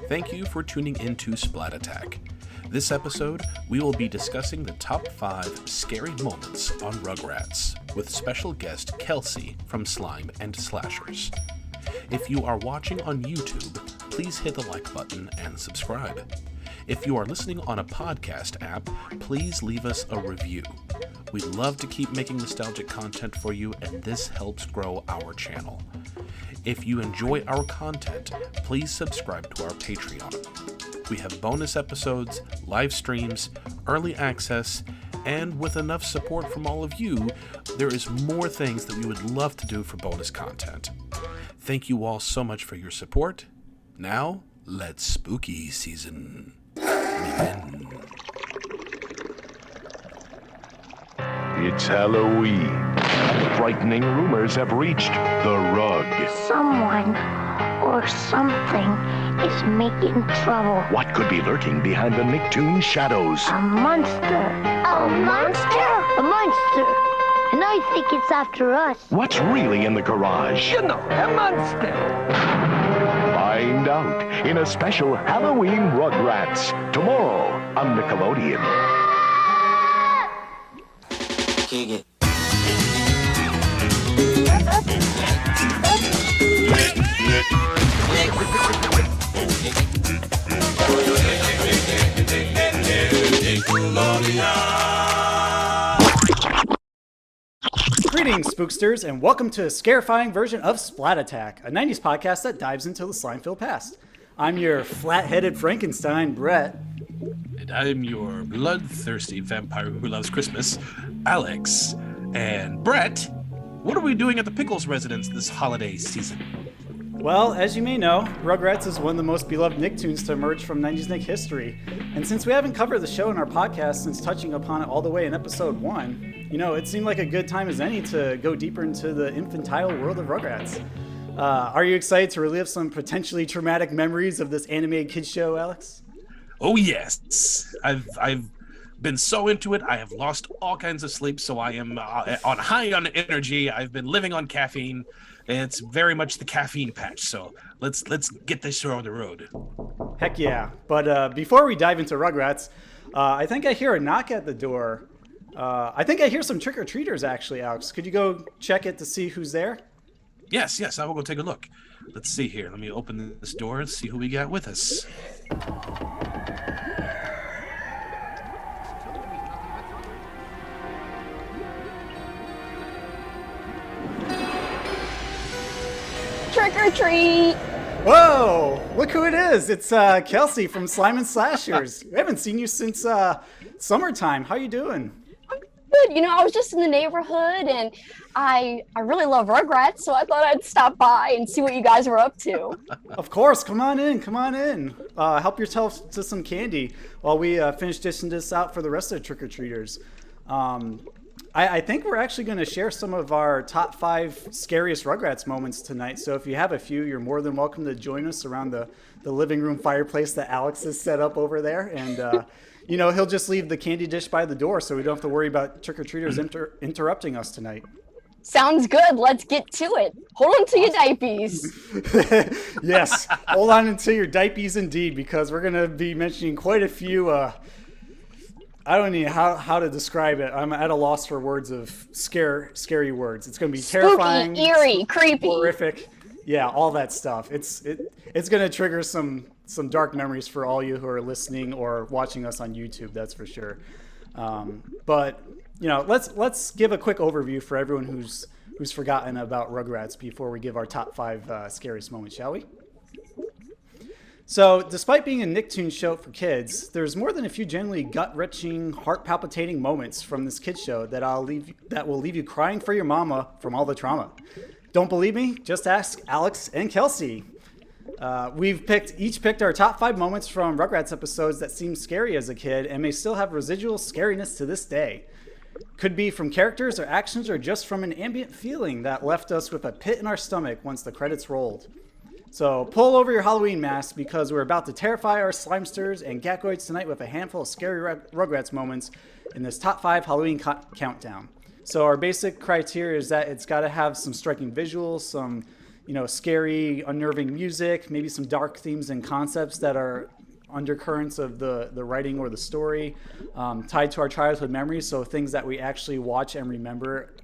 Thank you for tuning into Splat Attack. This episode, we will be discussing the top 5 scary moments on Rugrats, with special guest Kelsi from Slime and Slashers. If you are watching on YouTube, please hit the like button and subscribe. If you are listening on a podcast app, please leave us a review. We love to keep making nostalgic content for you, and this helps grow our channel. If you enjoy our content, please subscribe to our Patreon. We have bonus episodes, live streams, early access, and with enough support from all of you, there is more things that we would love to do for bonus content. Thank you all so much for your support. Now, let's spooky season begin. It's Halloween. Frightening rumors have reached the rug. Someone or something is making trouble. What could be lurking behind the Nicktoon shadows? A monster. A monster? A monster. And I think it's after us. What's really in the garage? You know, a monster. Find out in a special Halloween Rugrats tomorrow on Nickelodeon. Kick it. Greetings, spooksters, and welcome to a scarifying version of Splat Attack, a 90s podcast that dives into the slime-filled past. I'm your flat-headed Frankenstein, Brett. And I'm your bloodthirsty vampire who loves Christmas, Alex. And Brett, what are we doing at the Pickles residence this holiday season? Well, as you may know, Rugrats is one of the most beloved Nicktoons to emerge from 90s Nick history. And since we haven't covered the show in our podcast since touching upon it all the way in episode 1, it seemed like a good time as any to go deeper into the infantile world of Rugrats. Are you excited to relive some potentially traumatic memories of this animated kids show, Alex? Oh yes, I've been so into it. I have lost all kinds of sleep, so I am on high on energy. I've been living on caffeine. It's very much the caffeine patch. So let's get this show on the road. Heck yeah! But before we dive into Rugrats, I think I hear a knock at the door. I think I hear some trick-or-treaters actually, Alex. Could you go check it to see who's there? Yes, I will go take a look. Let's see here. Let me open this door and see who we got with us. Trick or treat! Whoa! Look who it is! It's Kelsi from Slime and Slashers. We haven't seen you since summertime. How you doing? I'm good. I was just in the neighborhood and I really love Rugrats, so I thought I'd stop by and see what you guys were up to. Of course, come on in. Help yourself to some candy while we finish dishing this out for the rest of the trick-or-treaters. I think we're actually going to share some of our top 5 scariest Rugrats moments tonight. So if you have a few, you're more than welcome to join us around the living room fireplace that Alex has set up over there. And, he'll just leave the candy dish by the door so we don't have to worry about trick-or-treaters interrupting us tonight. Sounds good. Let's get to it. Hold on to your diapees. Yes, hold on to your diapees indeed, because we're going to be mentioning quite a few... I don't know how to describe it. I'm at a loss for words of scary words. It's going to be terrifying, spooky, eerie, creepy, horrific. Yeah, all that stuff. It's going to trigger some dark memories for all you who are listening or watching us on YouTube. That's for sure. But let's give a quick overview for everyone who's forgotten about Rugrats before we give our top 5 scariest moments, shall we? So, despite being a Nicktoon show for kids, there's more than a few genuinely gut-wrenching, heart-palpitating moments from this kids show that will leave you crying for your mama from all the trauma. Don't believe me? Just ask Alex and Kelsi. We've each picked our top 5 moments from Rugrats episodes that seemed scary as a kid and may still have residual scariness to this day. Could be from characters or actions or just from an ambient feeling that left us with a pit in our stomach once the credits rolled. So pull over your Halloween mask because we're about to terrify our slimesters and gackoids tonight with a handful of scary Rugrats moments in this top 5 Halloween countdown. So our basic criteria is that it's got to have some striking visuals, some scary, unnerving music, maybe some dark themes and concepts that are undercurrents of the writing or the story, tied to our childhood memories. So things that we actually watch and remember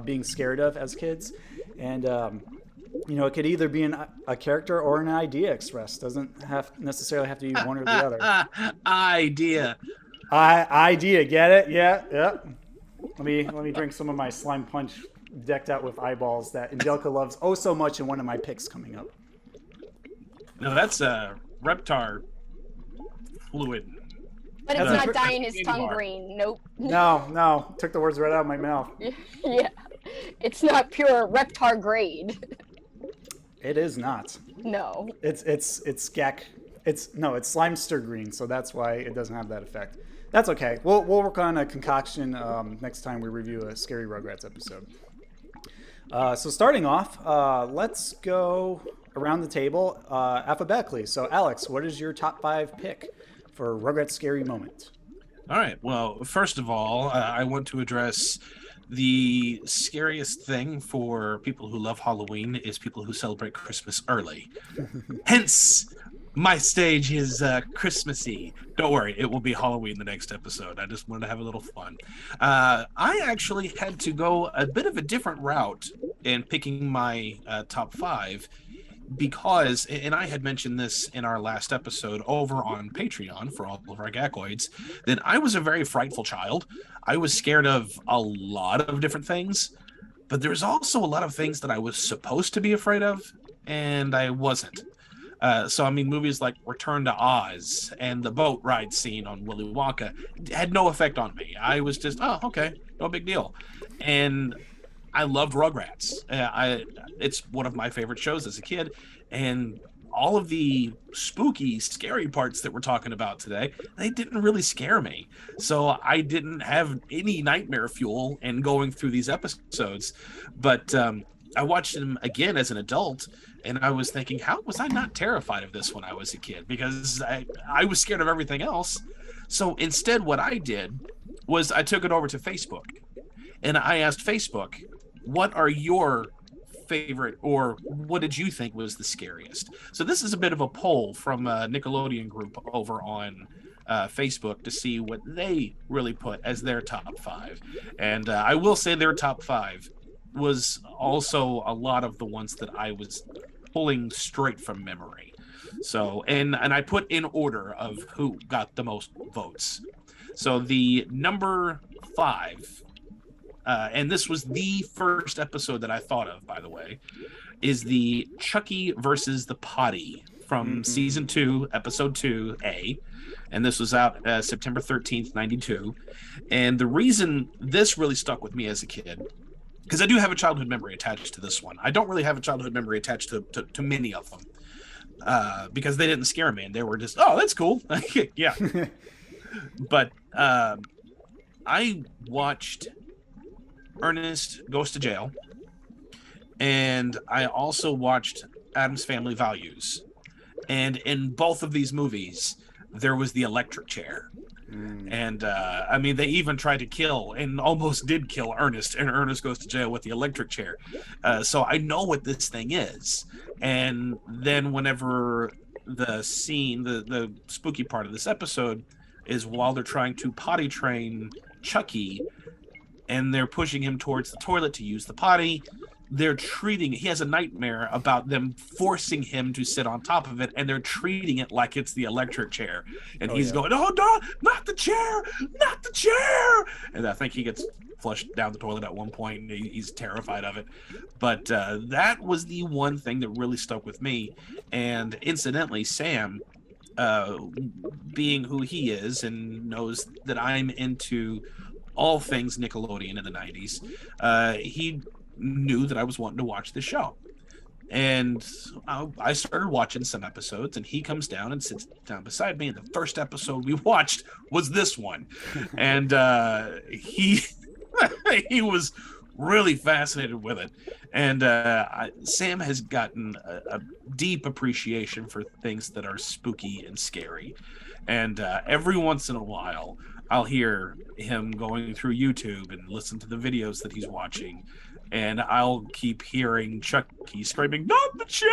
being scared of as kids. And, it could either be a character or an idea expressed. Doesn't necessarily have to be one or the other. Idea. Idea, get it? Yeah. Let me drink some of my slime punch decked out with eyeballs that Angelica loves oh so much in one of my picks coming up. No, that's a Reptar fluid. But it's not dyeing his tongue green. Nope. No. Took the words right out of my mouth. Yeah. It's not pure Reptar grade. It is not. No. It's scac. It's Slimester green, so that's why it doesn't have that effect. That's okay. We'll work on a concoction next time we review a Scary Rugrats episode. So starting off, let's go around the table alphabetically. So Alex, what is your top 5 pick for Rugrats Scary Moment? All right. Well, first of all, I want to address the scariest thing for people who love Halloween is people who celebrate Christmas early. Hence, my stage is Christmassy. Don't worry, it will be Halloween the next episode. I just wanted to have a little fun. I actually had to go a bit of a different route in picking my top 5 because, and I had mentioned this in our last episode over on Patreon for all of our Gakoids, that I was a very frightful child. I was scared of a lot of different things, but there's also a lot of things that I was supposed to be afraid of, and I wasn't. Movies like Return to Oz and the boat ride scene on Willy Wonka had no effect on me. I was just, oh, okay, no big deal. And I loved Rugrats. It's one of my favorite shows as a kid, and all of the spooky, scary parts that we're talking about today, they didn't really scare me. So I didn't have any nightmare fuel in going through these episodes. But I watched them again as an adult, and I was thinking, how was I not terrified of this when I was a kid? Because I was scared of everything else. So instead, what I did was I took it over to Facebook, and I asked Facebook, what are your favorite, or what did you think was the scariest? So this is a bit of a poll from a Nickelodeon group over on Facebook to see what they really put as their top 5. And I will say their top 5 was also a lot of the ones that I was pulling straight from memory. So, and I put in order of who got the most votes. So the number 5, and this was the first episode that I thought of, by the way, is the Chucky versus the Potty from season 2, episode 2A. And this was out September 13th, 92. And the reason this really stuck with me as a kid, because I do have a childhood memory attached to this one. I don't really have a childhood memory attached to many of them because they didn't scare me. And they were just, oh, that's cool. Yeah. But I watched Ernest Goes to Jail, and I also watched Addams Family Values, and in both of these movies there was the electric chair. And they even tried to kill and almost did kill Ernest, and Ernest Goes to Jail with the electric chair. So I know what this thing is. And then whenever the scene, the spooky part of this episode is while they're trying to potty train Chucky, and they're pushing him towards the toilet to use the potty. He has a nightmare about them forcing him to sit on top of it, and they're treating it like it's the electric chair. And he's going, oh, no, not the chair, not the chair. And I think he gets flushed down the toilet at one point, and he's terrified of it. But that was the one thing that really stuck with me. And incidentally, Sam, being who he is and knows that I'm into all things Nickelodeon in the 90s, he knew that I was wanting to watch the show. And I started watching some episodes, and he comes down and sits down beside me, and the first episode we watched was this one. And he he was really fascinated with it. And Sam has gotten a deep appreciation for things that are spooky and scary. And every once in a while, I'll hear him going through YouTube and listen to the videos that he's watching. and I'll keep hearing Chucky screaming, "Not the chair!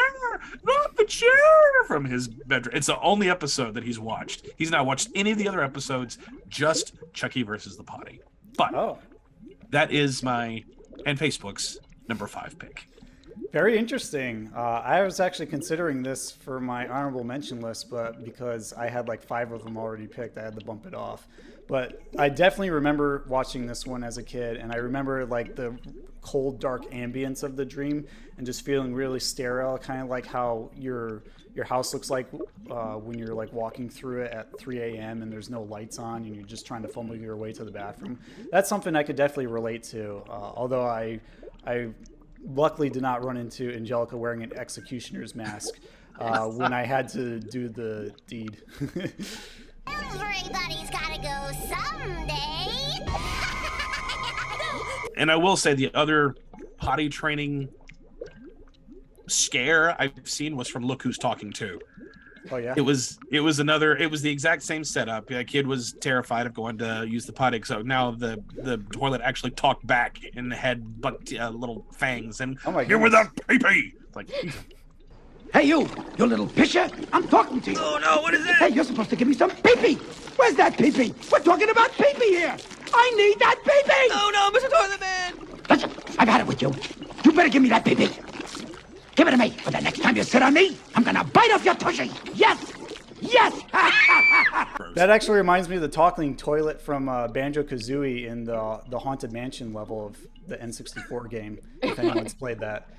Not the chair!" from his bedroom. It's the only episode that he's watched. He's not watched any of the other episodes, just Chucky versus the potty. But that is my and Facebook's number 5 pick. Very interesting. I was actually considering this for my honorable mention list, but because I had like 5 of them already picked, I had to bump it off. But I definitely remember watching this one as a kid, and I remember like the cold, dark ambience of the dream and just feeling really sterile, kind of like how your house looks like when you're like walking through it at 3 a.m. and there's no lights on and you're just trying to fumble your way to the bathroom. That's something I could definitely relate to, although I luckily did not run into Angelica wearing an executioner's mask when I had to do the deed. Everybody's gotta go someday. And I will say the other potty training scare I've seen was from Look Who's Talking To. Oh yeah. It was the exact same setup. A kid was terrified of going to use the potty, so now the toilet actually talked back and had little fangs and "Get with the pee-pee." Like, hey you little pisher! I'm talking to you. Oh no, what is that? Hey, you're supposed to give me some pee-pee. Where's that pee-pee? We're talking about pee-pee here. I need that pee-pee. Oh no, Mr. Toilet Man! Listen, I've had it with you. You better give me that pee-pee. Give it to me, or the next time you sit on me, I'm gonna bite off your tushy. Yes! Yes! That actually reminds me of the talking toilet from Banjo-Kazooie in the Haunted Mansion level of the N64 game, if anyone's played that.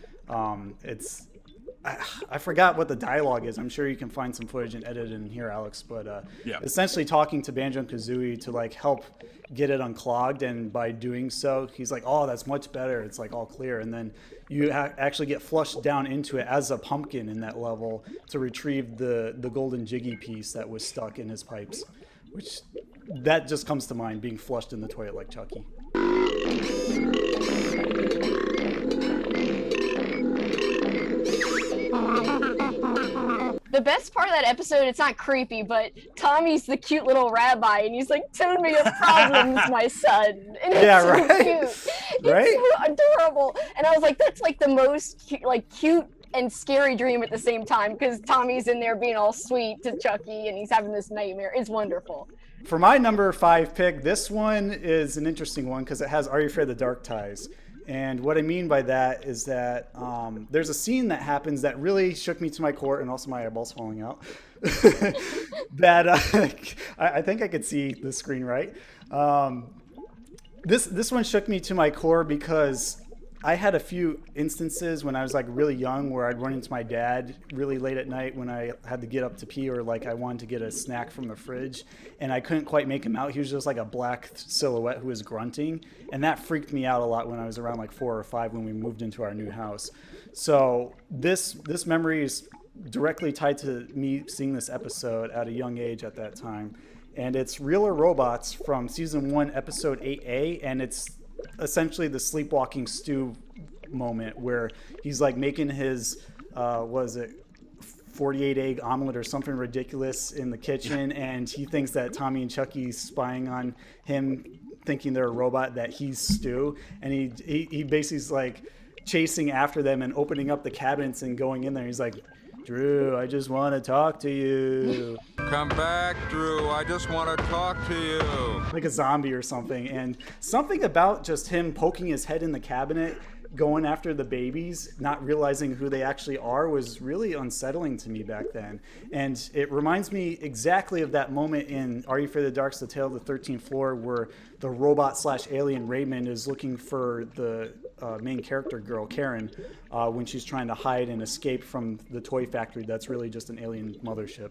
I forgot what the dialogue is. I'm sure you can find some footage and edit it in here, Alex. But essentially talking to Banjo-Kazooie to like help get it unclogged, and by doing so, he's like, "Oh, that's much better. It's like all clear." And then you actually get flushed down into it as a pumpkin in that level to retrieve the golden jiggy piece that was stuck in his pipes, which that just comes to mind, being flushed in the toilet like Chucky. The best part of that episode, it's not creepy, but Tommy's the cute little rabbi, and he's like, "Tell me your problems, my son." And it's so cute. It's so adorable. And I was like, that's like the most cute and scary dream at the same time, because Tommy's in there being all sweet to Chucky, and he's having this nightmare. It's wonderful. For my number 5 pick, this one is an interesting one because it has Are You Afraid of the Dark ties. And what I mean by that is that there's a scene that happens that really shook me to my core, and also my eyeballs falling out. That I think I could see the screen right. This one shook me to my core because I had a few instances when I was like really young where I'd run into my dad really late at night when I had to get up to pee, or like I wanted to get a snack from the fridge and I couldn't quite make him out. He was just like a black silhouette who was grunting, and that freaked me out a lot when I was around like 4 or 5 when we moved into our new house. So this memory is directly tied to me seeing this episode at a young age at that time. And it's Real or Robots from season 1, episode 8A, and it's essentially the sleepwalking Stu moment where he's like making his 48 egg omelet or something ridiculous in the kitchen, and he thinks that Tommy and Chucky's spying on him, thinking they're a robot, that he's Stu, and he basically is like chasing after them and opening up the cabinets and going in there. He's like, "Drew, I just want to talk to you. Come back, Drew. I just want to talk to you." Like a zombie or something. And something about just him poking his head in the cabinet, going after the babies, not realizing who they actually are, was really unsettling to me back then. And it reminds me exactly of that moment in Are You Afraid of the Dark's The Tale of the 13th Floor, where the robot/alien Raymond is looking for the main character girl, Karen, when she's trying to hide and escape from the toy factory that's really just an alien mothership.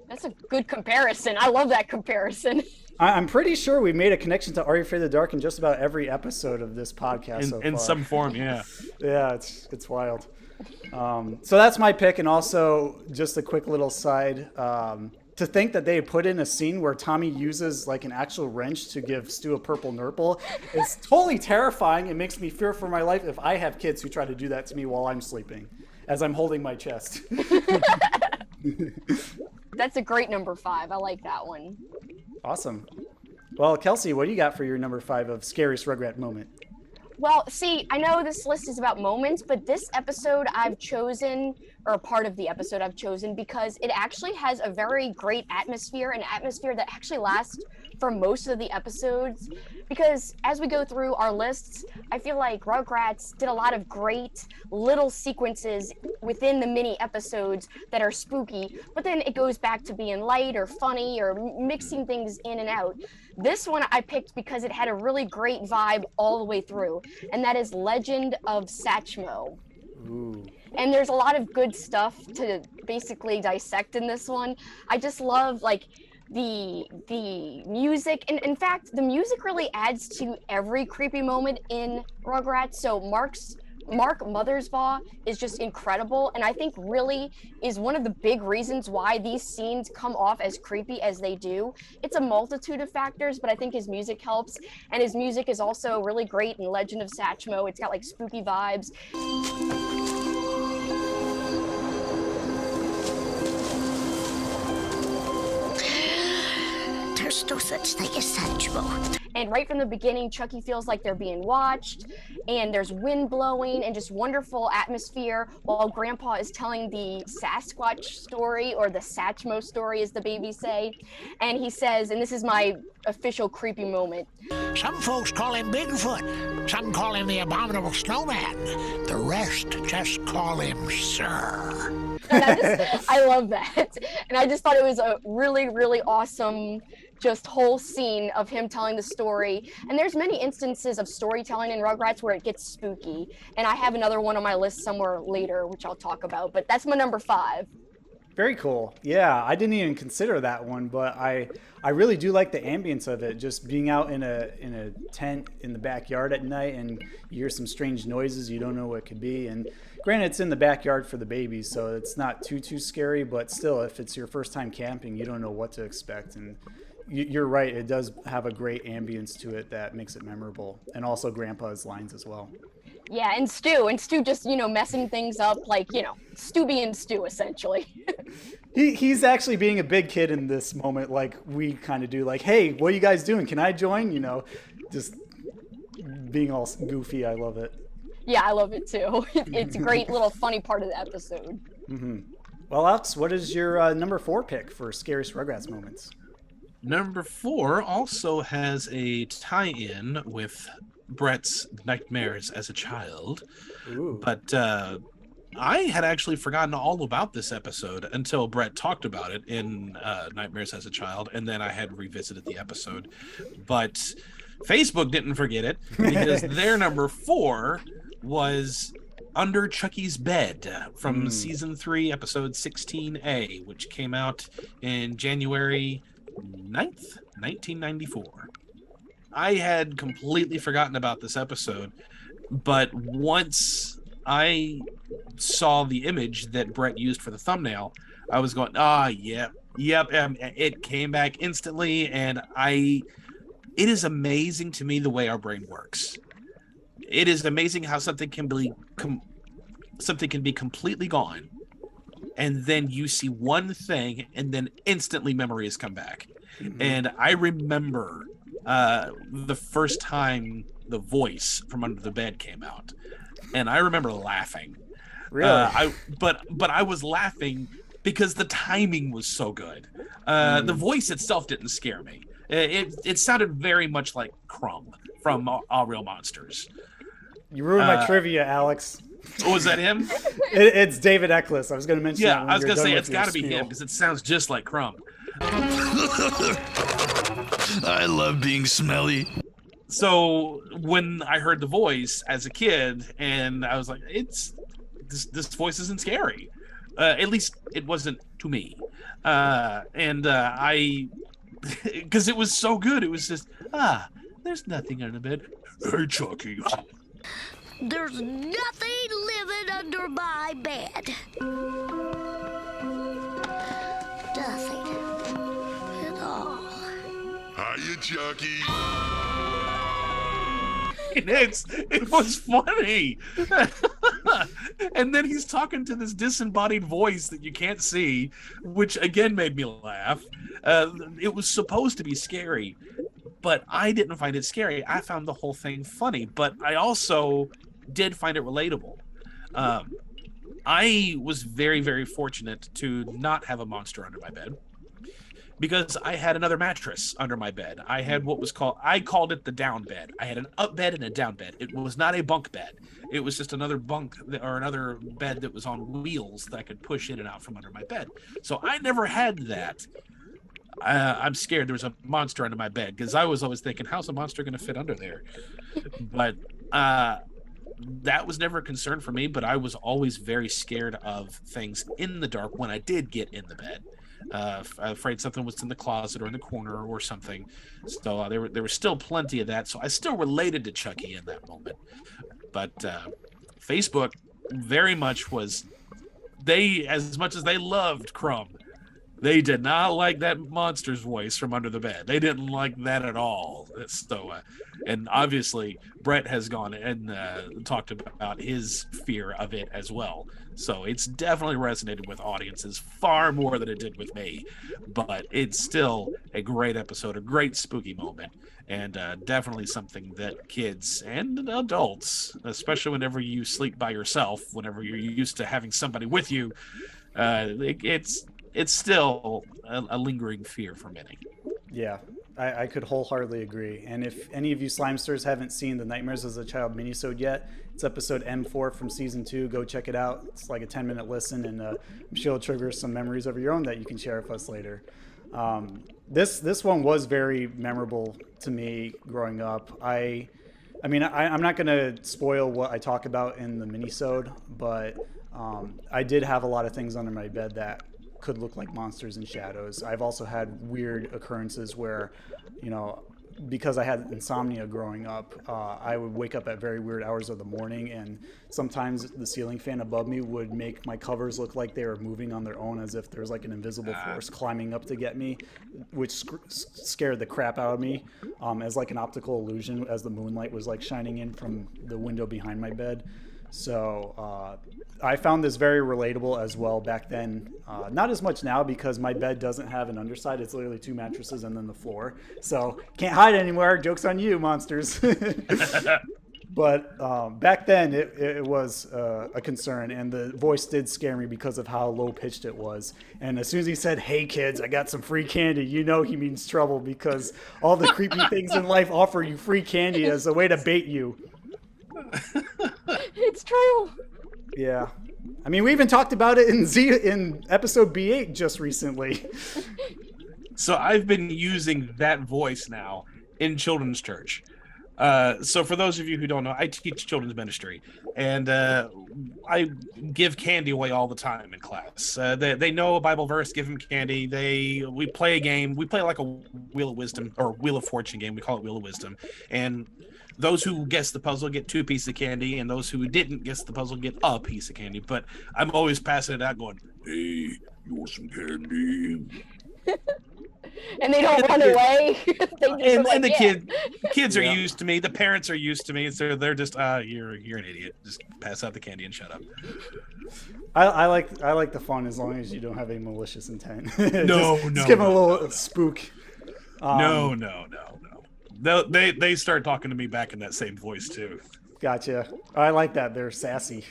That's a good comparison. I love that comparison. I'm pretty sure we made a connection to Are You Afraid of the Dark in just about every episode of this podcast so far. In some form, yeah. Yeah, it's wild. So that's my pick, and also just a quick little side. To think that they put in a scene where Tommy uses like an actual wrench to give Stu a purple nurple is totally terrifying. It makes me fear for my life if I have kids who try to do that to me while I'm sleeping, as I'm holding my chest. That's a great number 5. I like that one. Awesome. Well, Kelsi, what do you got for your number 5 of scariest Rugrat moment? Well, see, I know this list is about moments, but this episode I've chosen, or part of the episode I've chosen, because it actually has a very great atmosphere, an atmosphere that actually lasts for most of the episodes. Because as we go through our lists, I feel like Rugrats did a lot of great little sequences within the mini episodes that are spooky, but then it goes back to being light or funny or mixing things in and out. This one I picked because it had a really great vibe all the way through, and that is Legend of Satchmo. Ooh. And there's a lot of good stuff to basically dissect in this one. I just love like the music, and in fact the music really adds to every creepy moment in Rugrats. So Mark Mothersbaugh is just incredible, and I think really is one of the big reasons why these scenes come off as creepy as they do. It's a multitude of factors, but I think his music helps, and his music is also really great in Legend of Satchmo. It's got like spooky vibes. There's no such thing as Satchmo. And right from the beginning, Chucky feels like they're being watched, and there's wind blowing and just wonderful atmosphere while Grandpa is telling the Sasquatch story, or the Satchmo story as the babies say. And he says, and this is my official creepy moment, some folks call him Bigfoot, some call him the Abominable Snowman, the rest just call him Sir. And I love that. And I just thought it was a really, really awesome just whole scene of him telling the story. And there's many instances of storytelling in Rugrats where it gets spooky. And I have another one on my list somewhere later, which I'll talk about. But that's my number 5. Very cool. Yeah, I didn't even consider that one, but I really do like the ambience of it. Just being out in a tent in the backyard at night, and you hear some strange noises, you don't know what it could be. And granted, it's in the backyard for the babies, so it's not too scary. But still, if it's your first time camping, you don't know what to expect. And you're right, it does have a great ambience to it that makes it memorable, and also Grandpa's lines as well. Yeah, and Stu just, messing things up, like, Stu being Stu, essentially. He's actually being a big kid in this moment, like we kind of do, like, hey, what are you guys doing? Can I join? Just being all goofy. I love it. Yeah, I love it too. It's a great little funny part of the episode. Mm-hmm. Well, Alex, what is your number 4 pick for Scariest Rugrats moments? Number 4 also has a tie-in with Brett's nightmares as a child. Ooh. But I had actually forgotten all about this episode until Brett talked about it in Nightmares as a Child, and then I had revisited the episode. But Facebook didn't forget it, because their number 4 was Under Chucky's Bed from season 3, episode 16A, which came out in January 9th, 1994. I had completely forgotten about this episode, but once I saw the image that Brett used for the thumbnail, I was going, yep. It came back instantly, and it is amazing to me the way our brain works. It is amazing how something can be completely gone, and then you see one thing, and then instantly memories come back. Mm-hmm. And I remember the first time the voice from Under the Bed came out, and I remember laughing. Really? But I was laughing because the timing was so good. The voice itself didn't scare me. It sounded very much like Crumb from All Real Monsters. You ruined my trivia, Alex. Was that him? It's David Eccles. I was going to mention. Yeah, I was going to say it's got to be him, because it sounds just like Crumb. I love being smelly. So when I heard the voice as a kid, and I was like, this voice isn't scary. At least it wasn't to me. Because it was so good, it was just, there's nothing under the bed. Hey, Chucky. There's nothing living under my bed. Nothing at all. Hiya, Chucky. And it was funny. And then he's talking to this disembodied voice that you can't see, which again made me laugh. It was supposed to be scary, but I didn't find it scary. I found the whole thing funny, but I also did find it relatable. I was very, very fortunate to not have a monster under my bed because I had another mattress under my bed. I had I called it the down bed. I had an up bed and a down bed. It was not a bunk bed. It was just another another bed that was on wheels that I could push in and out from under my bed. So I never had that. I'm scared there was a monster under my bed because I was always thinking, how's a monster going to fit under there? But that was never a concern for me, but I was always very scared of things in the dark when I did get in the bed. Afraid something was in the closet or in the corner or something. So there was still plenty of that. So I still related to Chucky in that moment. But Facebook very much was, as much as they loved Crumb, they did not like that monster's voice from under the bed. They didn't like that at all. So, and obviously Brett has gone and talked about his fear of it as well. So it's definitely resonated with audiences far more than it did with me. But it's still a great episode, a great spooky moment, and definitely something that kids and adults, especially whenever you sleep by yourself, whenever you're used to having somebody with you, it's still a lingering fear for many. Yeah, I could wholeheartedly agree. And if any of you Slimesters haven't seen the Nightmares as a Child minisode yet, it's episode M4 from season 2. Go check it out. It's like a 10-minute listen, and I'm sure it'll trigger some memories of your own that you can share with us later. This one was very memorable to me growing up. I'm not going to spoil what I talk about in the minisode, but I did have a lot of things under my bed that could look like monsters and shadows. I've also had weird occurrences where, because I had insomnia growing up, I would wake up at very weird hours of the morning, and sometimes the ceiling fan above me would make my covers look like they were moving on their own, as if there's like an invisible force climbing up to get me, which scared the crap out of me, as like an optical illusion as the moonlight was like shining in from the window behind my bed. So I found this very relatable as well back then. Not as much now because my bed doesn't have an underside. It's literally 2 mattresses and then the floor. So can't hide anywhere. Joke's on you, monsters. But back then it was a concern, and the voice did scare me because of how low pitched it was. And as soon as he said, "Hey kids, I got some free candy," he means trouble, because all the creepy things in life offer you free candy as a way to bait you. It's true. Yeah. I mean, we even talked about it in episode B8 just recently. So I've been using that voice now in children's church. So for those of you who don't know, I teach children's ministry, and I give candy away all the time in class. They know a Bible verse, give them candy. We play a game. We play like a Wheel of Wisdom or Wheel of Fortune game. We call it Wheel of Wisdom. And those who guess the puzzle get 2 pieces of candy, and those who didn't guess the puzzle get a piece of candy. But I'm always passing it out going, "Hey, you want some candy?" And they don't run away. Kids are used to me. The parents are used to me. So they're just, you're an idiot. Just pass out the candy and shut up. I like the fun as long as you don't have a malicious intent. Just give them a little spook. No. They start talking to me back in that same voice too. Gotcha. I like that. They're sassy.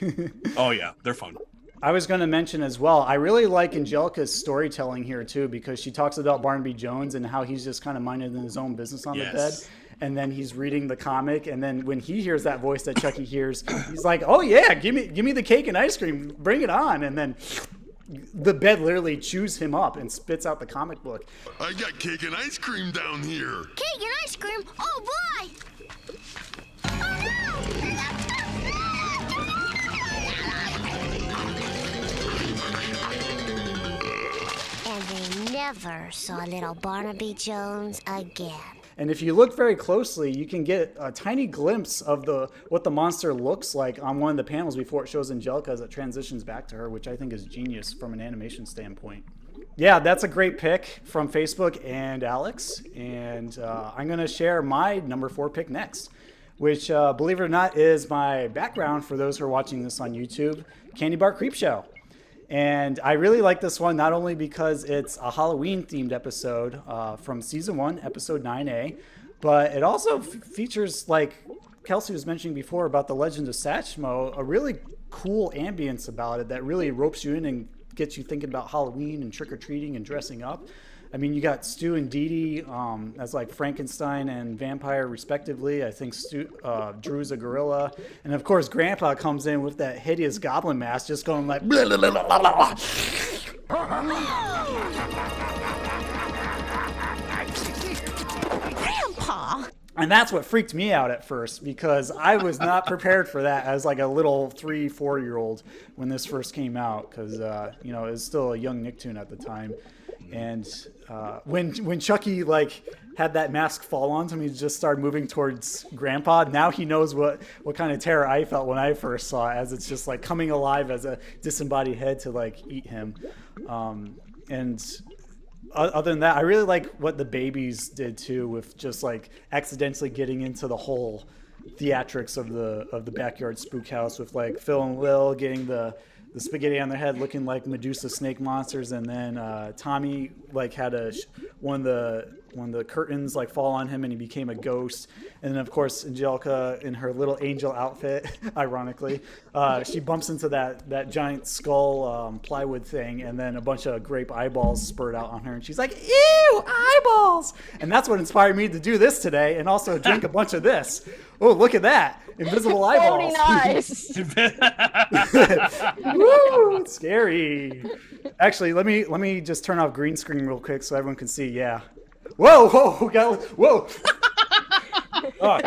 Oh yeah, they're fun. I was going to mention as well, I really like Angelica's storytelling here too, because she talks about Barnaby Jones and how he's just kind of minding his own business on the bed. And then he's reading the comic, and then when he hears that voice that Chucky hears, he's like, "Oh yeah, give me the cake and ice cream, bring it on!" And then the bed literally chews him up and spits out the comic book. I got cake and ice cream down here. Cake and ice cream? Oh boy! Oh no! And they never saw little Barnaby Jones again. And if you look very closely, you can get a tiny glimpse of what the monster looks like on one of the panels before it shows Angelica as it transitions back to her, which I think is genius from an animation standpoint. Yeah, that's a great pick from Facebook and Alex. And I'm going to share my number 4 pick next, which, believe it or not, is my background for those who are watching this on YouTube, Candy Bar Creepshow. And I really like this one, not only because it's a Halloween-themed episode from Season 1, Episode 9A, But it also features, like Kelsi was mentioning before about the Legend of Satchmo, a really cool ambience about it that really ropes you in and gets you thinking about Halloween and trick-or-treating and dressing up. I mean, you got Stu and Dee Dee as like Frankenstein and vampire respectively. I think Drew's a gorilla. And of course, Grandpa comes in with that hideous goblin mask just going like, blah, blah, blah, blah, blah. Grandpa! And that's what freaked me out at first, because I was not prepared for that as like a little 3-4-year-old when this first came out, because it was still a young Nicktoon at the time. And when Chucky like had that mask fall onto him, he just started moving towards Grandpa. Now he knows what kind of terror I felt when I first saw it, as it's just like coming alive as a disembodied head to like eat him. And other than that, I really like what the babies did too, with just like accidentally getting into the whole theatrics of the backyard spook house, with like Phil and Lil getting the spaghetti on their head looking like Medusa snake monsters, and then Tommy like had one of the curtains like fall on him and he became a ghost. And then of course Angelica in her little angel outfit, ironically, she bumps into that giant skull plywood thing, and then a bunch of grape eyeballs spurt out on her, and she's like, ew, eyeballs! And that's what inspired me to do this today, and also drink a bunch of this. Oh, look at that. Invisible eyeballs. Nice. Woo, it's scary. Actually, let me just turn off green screen real quick so everyone can see. Yeah. Whoa. Oh,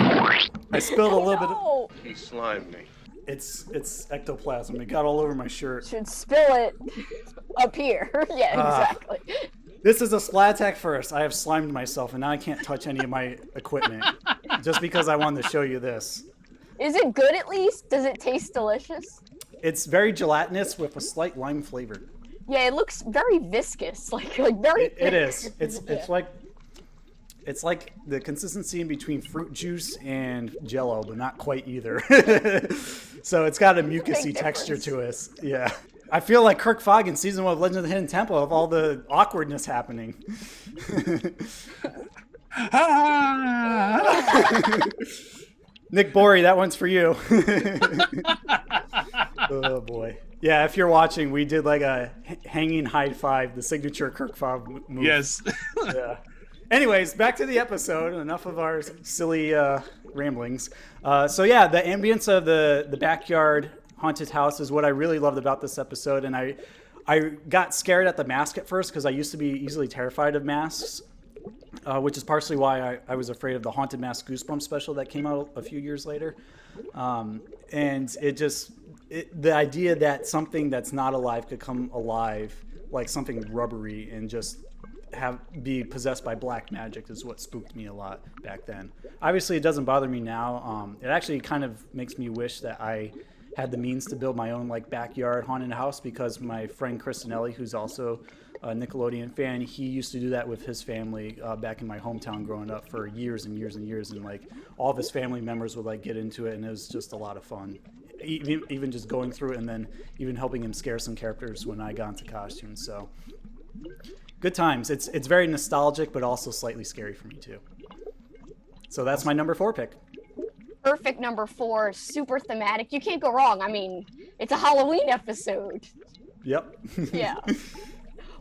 I spilled a little bit. He slimed me. It's ectoplasm. It got all over my shirt. Should spill it up here. Yeah, exactly. This is a Splat attack first. I have slimed myself, and now I can't touch any of my equipment just because I wanted to show you this. Is it good at least? Does it taste delicious? It's very gelatinous with a slight lime flavor. Yeah, it looks very viscous, like very. It is. It's like the consistency in between fruit juice and Jello, but not quite either. So it's got a mucousy texture to it. Yeah. I feel like Kirk Fogg in season 1 of Legend of the Hidden Temple of all the awkwardness happening. Nick Borey, that one's for you. Oh boy. Yeah, if you're watching, we did like a hanging high five, the signature Kirk Fogg move. Yes. Yeah. Anyways, back to the episode. Enough of our silly ramblings. So yeah, the ambience of the backyard haunted house is what I really loved about this episode. And I got scared at the mask at first because I used to be easily terrified of masks, which is partially why I was afraid of the Haunted Mask Goosebumps special that came out a few years later. And the idea that something that's not alive could come alive, like something rubbery, and just be possessed by black magic is what spooked me a lot back then. Obviously, it doesn't bother me now. It actually kind of makes me wish that I had the means to build my own like backyard haunted house, because my friend Kristinelli, who's also a Nickelodeon fan, he used to do that with his family back in my hometown growing up for years and years and years, and like all of his family members would like get into it, and it was just a lot of fun. Even just going through it, and then even helping him scare some characters when I got into costumes. So good times. It's very nostalgic, but also slightly scary for me too. So that's my number 4 pick. Perfect number 4, super thematic. You can't go wrong. I mean, it's a Halloween episode. Yep. Yeah.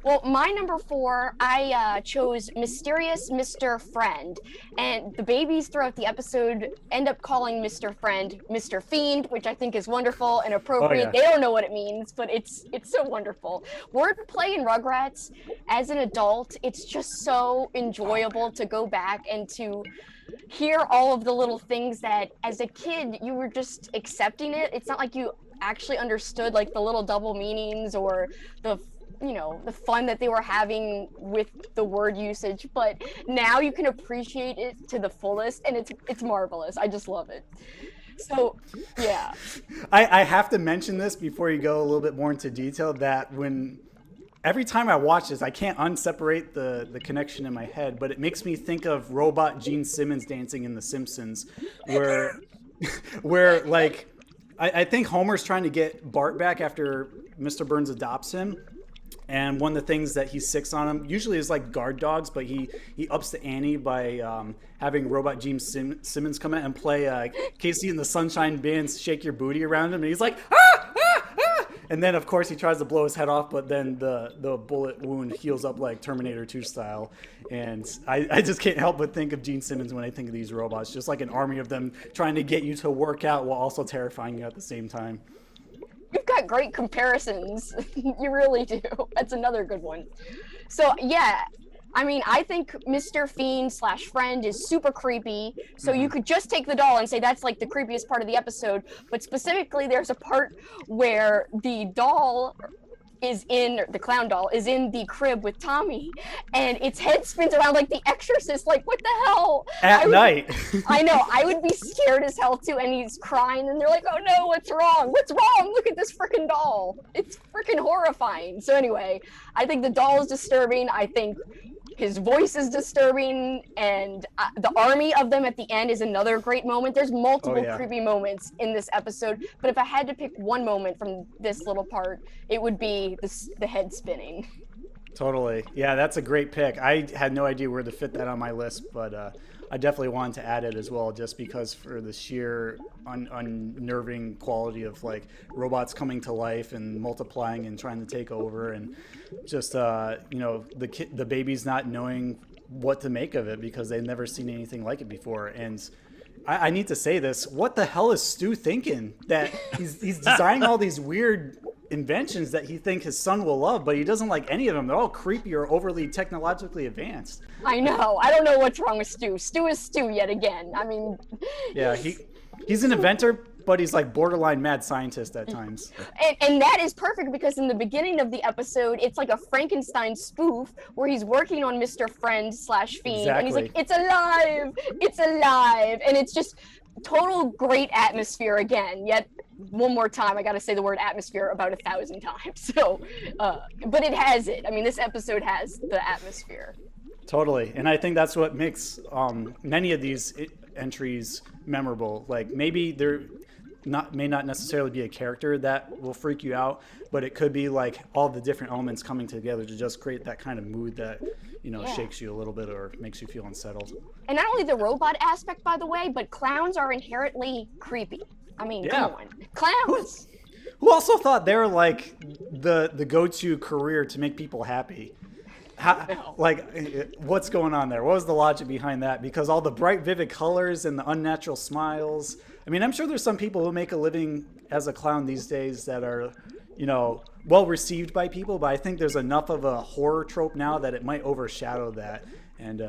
Well, my number 4, I chose Mysterious Mr. Friend. And the babies throughout the episode end up calling Mr. Friend Mr. Fiend, which I think is wonderful and appropriate. Oh, yeah. They don't know what it means, but it's so wonderful. Wordplay in Rugrats, as an adult, it's just so enjoyable to go back and to hear all of the little things that as a kid you were just accepting it. It's not like you actually understood like the little double meanings or the fun that they were having with the word usage, but now you can appreciate it to the fullest, and it's marvelous. I just love it. So yeah, I have to mention this before you go a little bit more into detail, that every time I watch this, I can't unseparate the connection in my head, but it makes me think of robot Gene Simmons dancing in The Simpsons, where like I think Homer's trying to get Bart back after Mr. Burns adopts him, And one of the things that he sicks on him usually is like guard dogs, but he ups the ante by having Robot Gene Simmons come out and play Casey and the Sunshine Band's Shake Your Booty around him. And he's like, ah, ah, ah! And then, of course, he tries to blow his head off, but then the bullet wound heals up like Terminator 2 style. And I just can't help but think of Gene Simmons when I think of these robots, just like an army of them trying to get you to work out while also terrifying you at the same time. You've got great comparisons. You really do. That's another good one. So, yeah, I mean, I think Mr. Fiend/Friend is super creepy. So you could just take the doll and say that's like the creepiest part of the episode. But specifically, there's a part where the doll the clown doll is in the crib with Tommy, and its head spins around like the Exorcist. Like, what the hell? At night. I know. I would be scared as hell too. And he's crying, and they're like, "Oh no, what's wrong? What's wrong? Look at this freaking doll. It's freaking horrifying." So anyway, I think the doll is disturbing. I think his voice is disturbing, and the army of them at the end is another great moment. There's multiple creepy moments in this episode, but if I had to pick one moment from this little part, it would be the head spinning. Totally. Yeah, that's a great pick. I had no idea where to fit that on my list, but I definitely wanted to add it as well, just because for the sheer unnerving quality of like robots coming to life and multiplying and trying to take over, and just the babies not knowing what to make of it because they've never seen anything like it before. And I need to say this: what the hell is Stu thinking that he's designing all these weird inventions that he thinks his son will love, but he doesn't like any of them? They're all creepy or overly technologically advanced. I know. I don't know what's wrong with Stu. Stu is Stu yet again. I mean, yeah, he's an inventor, but he's like borderline mad scientist at times. And that is perfect because in the beginning of the episode, it's like a Frankenstein spoof where he's working on Mr. Friend/Fiend, and he's like, "It's alive! It's alive!" And it's just total great atmosphere again. Yet one more time, I gotta say the word atmosphere about 1,000 times. So, but it has it. I mean, this episode has the atmosphere. Totally, and I think that's what makes many of these entries memorable. Like maybe they're may not necessarily be a character that will freak you out, but it could be like all the different elements coming together to just create that kind of mood that shakes you a little bit or makes you feel unsettled. And not only the robot aspect, by the way, but clowns are inherently creepy. I mean, come on, clowns. Who also thought they were like the go-to career to make people happy? What's going on there? What was the logic behind that? Because all the bright, vivid colors and the unnatural smiles. I mean, I'm sure there's some people who make a living as a clown these days that are, well received by people, but I think there's enough of a horror trope now that it might overshadow that and,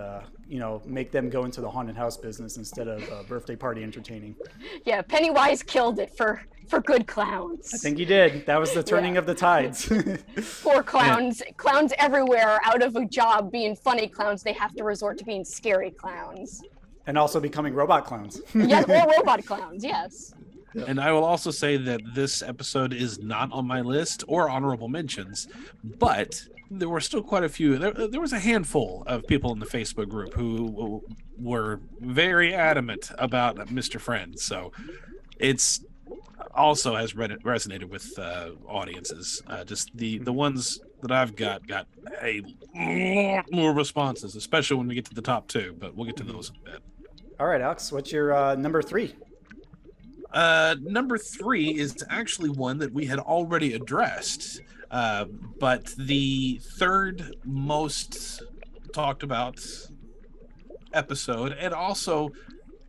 make them go into the haunted house business instead of birthday party entertaining. Yeah, Pennywise killed it for good clowns. I think he did. That was the turning of the tides. Poor clowns. Yeah. Clowns everywhere are out of a job being funny clowns. They have to resort to being scary clowns. And also becoming robot clowns. Yeah, or robot clowns, yes. And I will also say that this episode is not on my list or honorable mentions, but there were still quite a few. There was a handful of people in the Facebook group who were very adamant about Mr. Friend. So it's also has resonated with audiences. Just the ones that I've got a lot more responses, especially when we get to the top two, but we'll get to those in a bit. All right, Alex, what's your number 3? Number 3 is actually one that we had already addressed, but the third most talked about episode, and also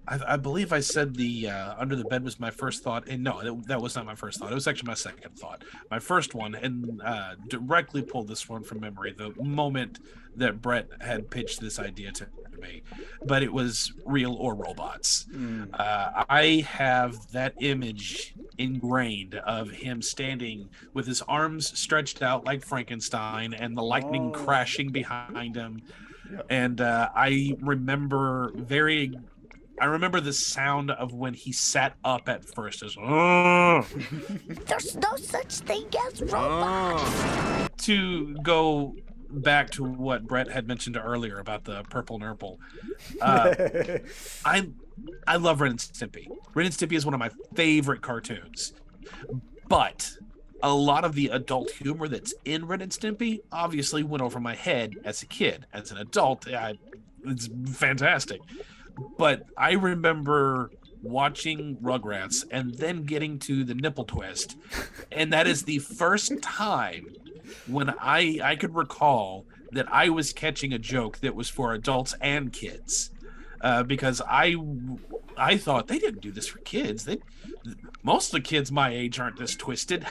I believe I said the Under the Bed was my first thought, and no, that was not my first thought. It was actually my second thought. My first one, and directly pulled this one from memory, the moment that Brett had pitched this idea to me, but it was Real or Robots. I have that image ingrained of him standing with his arms stretched out like Frankenstein and the lightning crashing behind him. Yep. And I remember the sound of when he sat up at first as There's no such thing as robots. To go back to what Brett had mentioned earlier about the purple nurple. I love Ren and Stimpy. Ren and Stimpy is one of my favorite cartoons. But a lot of the adult humor that's in Ren and Stimpy obviously went over my head as a kid. As an adult, it's fantastic. But I remember watching Rugrats and then getting to the nipple twist, and that is the first time when I could recall that I was catching a joke that was for adults and kids, because I thought they didn't do this for kids. Most of the kids my age aren't this twisted.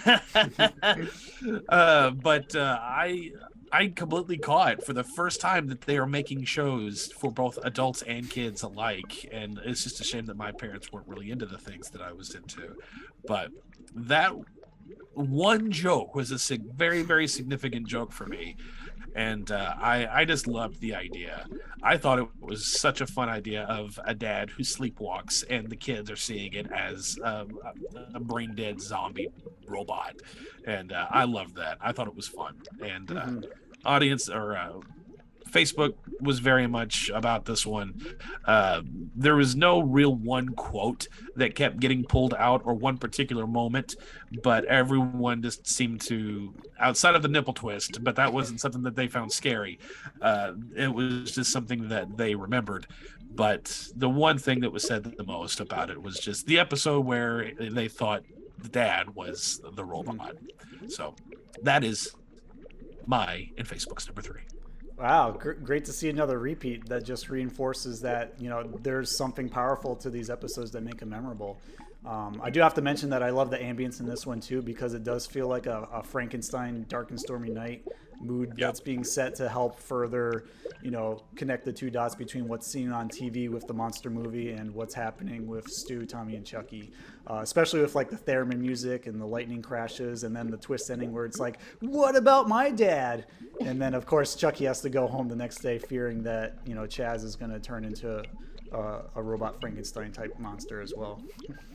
But I completely caught for the first time that they are making shows for both adults and kids alike. And it's just a shame that my parents weren't really into the things that I was into. But that one joke was a very, very significant joke for me. And I just loved the idea. I thought it was such a fun idea of a dad who sleepwalks and the kids are seeing it as a brain dead zombie robot. And I loved that. I thought it was fun. And audience or Facebook was very much about this one. There was no real one quote that kept getting pulled out or one particular moment, but everyone just seemed to, outside of the nipple twist, but that wasn't something that they found scary. It was just something that they remembered. But the one thing that was said the most about it was just the episode where they thought the dad was the robot. So that is my and Facebook's number 3. Wow, great to see another repeat. That just reinforces that, you know, there's something powerful to these episodes that make them memorable. I do have to mention that I love the ambience in this one too, because it does feel like a Frankenstein Dark and Stormy Night mood that's being set to help further, you know, connect the two dots between what's seen on TV with the monster movie and what's happening with Stu, Tommy, and Chucky. Especially with like the theremin music and the lightning crashes, and then the twist ending where it's like, what about my dad? And then of course Chucky has to go home the next day fearing that, you know, Chaz is going to turn into a robot Frankenstein type monster as well.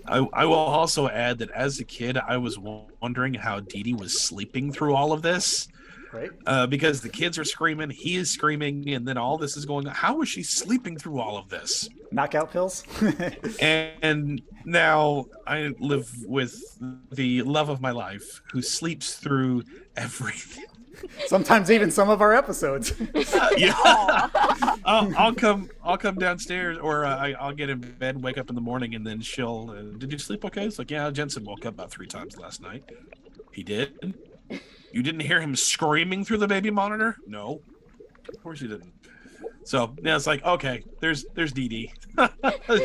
I will also add that as a kid, I was wondering how Dee Dee was sleeping through all of this. Right. Because the kids are screaming, he is screaming, and then all this is going on. How is she sleeping through all of this? Knockout pills. And now I live with the love of my life who sleeps through everything. Sometimes even some of our episodes. Yeah. I'll come downstairs, or I'll get in bed and wake up in the morning, and then she'll, did you sleep okay? It's like, yeah, Jensen woke up about 3 times last night. He did? You didn't hear him screaming through the baby monitor? No, of course you didn't. So yeah, it's like, okay, there's Dee Dee.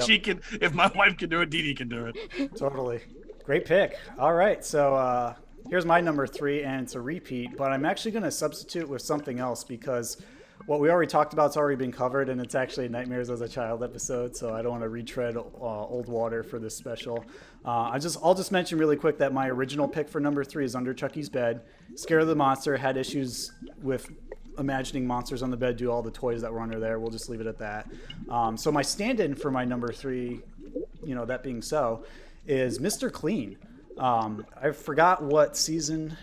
She can, if my wife can do it, Dee Dee can do it. Totally. Great pick. All right, so here's my number 3, and it's a repeat, but I'm actually going to substitute with something else because what we already talked about has already been covered, and it's actually Nightmares as a Child episode, so I don't want to retread old water for this special. I'll just mention really quick that my original pick for number 3 is Under Chucky's Bed. Scare the Monster had issues with imagining monsters on the bed do all the toys that were under there. We'll just leave it at that. So my stand-in for my number 3, you know, that being so, is Mr. Clean. I forgot what season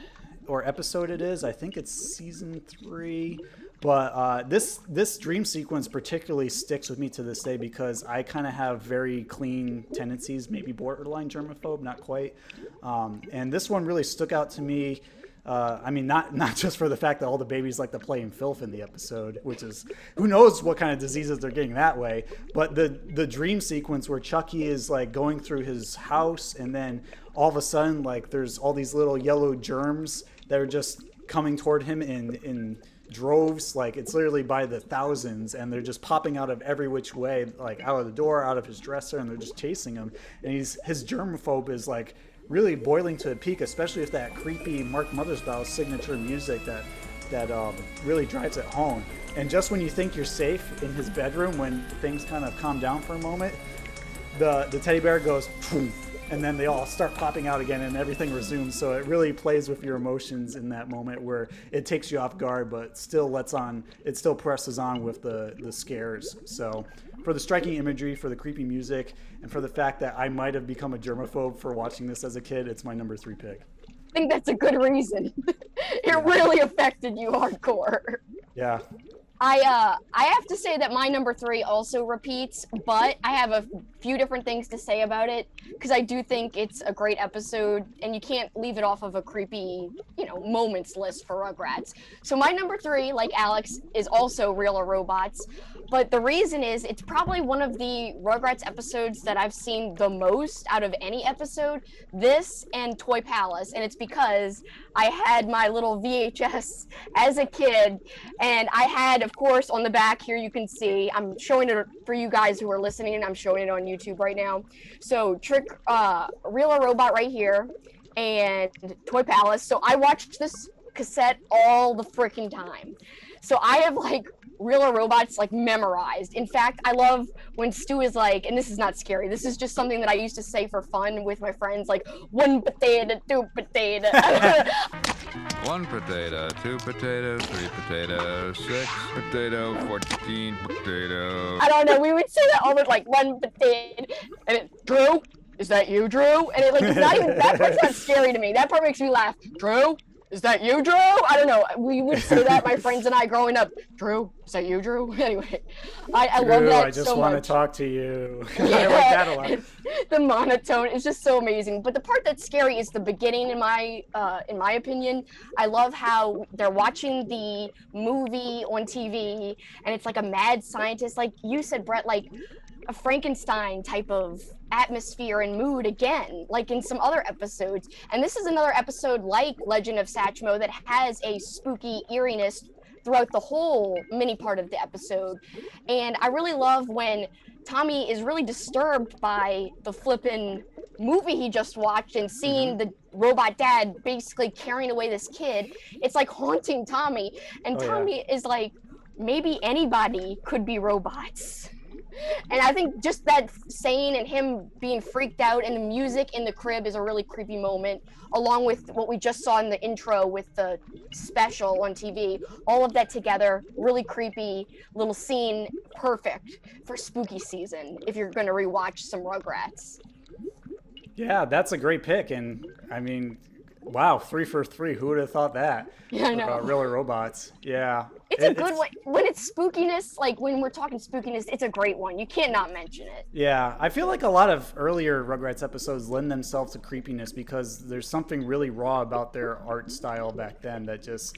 or episode it is. I think it's season 3. But this dream sequence particularly sticks with me to this day because I kind of have very clean tendencies, maybe borderline germaphobe, not quite. And this one really stuck out to me. I mean, not just for the fact that all the babies like to play in filth in the episode, which is, who knows what kind of diseases they're getting that way. But the dream sequence where Chucky is like going through his house, and then all of a sudden, like there's all these little yellow germs that are just coming toward him in droves, like it's literally by the thousands, and they're just popping out of every which way, like out of the door, out of his dresser, and they're just chasing him. And his germaphobe is like really boiling to a peak, especially with that creepy Mark Mothersbaugh signature music that really drives it home. And just when you think you're safe in his bedroom, when things kind of calm down for a moment, the teddy bear goes poof, and then they all start popping out again and everything resumes. So it really plays with your emotions in that moment where it takes you off guard, but still presses on with the scares. So for the striking imagery, for the creepy music, and for the fact that I might have become a germaphobe for watching this as a kid, it's my number 3 pick. I think that's a good reason. It really affected you hardcore. Yeah. I have to say that my number 3 also repeats, but I have a few different things to say about it because I do think it's a great episode, and you can't leave it off of a creepy, moments list for Rugrats. So my number 3, like Alex, is also Real or Robots, but the reason is it's probably one of the Rugrats episodes that I've seen the most out of any episode. This and Toy Palace, and it's because I had my little VHS as a kid, and I had, of course, on the back here you can see, I'm showing it for you guys who are listening, and I'm showing it on YouTube right now. So Real or Robot right here, and Toy Palace. So I watched this cassette all the freaking time. So I have Real or Robots memorized. In fact, I love when Stu is like, and this is not scary, this is just something that I used to say for fun with my friends, 1 potato, 2 potato. 1 potato, 2 potato, 3 potato, 6 potato, 14 potato. I don't know, we would say that almost 1 potato, and it, Drew, is that you, Drew? And it's not even, that part's not scary to me. That part makes me laugh. Drew? Is that you, Drew? I don't know. We would say that, my friends and I growing up. Drew, is that you, Drew? Anyway, I love that so much. I just want to talk to you. Yeah. I like that a lot. The monotone is just so amazing. But the part that's scary is the beginning, in my opinion. I love how they're watching the movie on TV, and it's like a mad scientist, like you said, Brett, a Frankenstein type of atmosphere and mood again, like in some other episodes. And this is another episode like Legend of Satchmo that has a spooky eeriness throughout the whole mini part of the episode. And I really love when Tommy is really disturbed by the flippin' movie he just watched and seeing the robot dad basically carrying away this kid. It's haunting Tommy. And Tommy is maybe anybody could be robots. And I think just that saying and him being freaked out and the music in the crib is a really creepy moment, along with what we just saw in the intro with the special on TV. All of that together, really creepy little scene, perfect for spooky season if you're going to rewatch some Rugrats. Yeah, that's a great pick. And I mean, wow, 3 for 3. Who would have thought that? Yeah, I know. Real Robots. Yeah. It's a good one. When it's spookiness, when we're talking spookiness, it's a great one. You can't not mention it. Yeah, I feel like a lot of earlier Rugrats episodes lend themselves to creepiness because there's something really raw about their art style back then that just,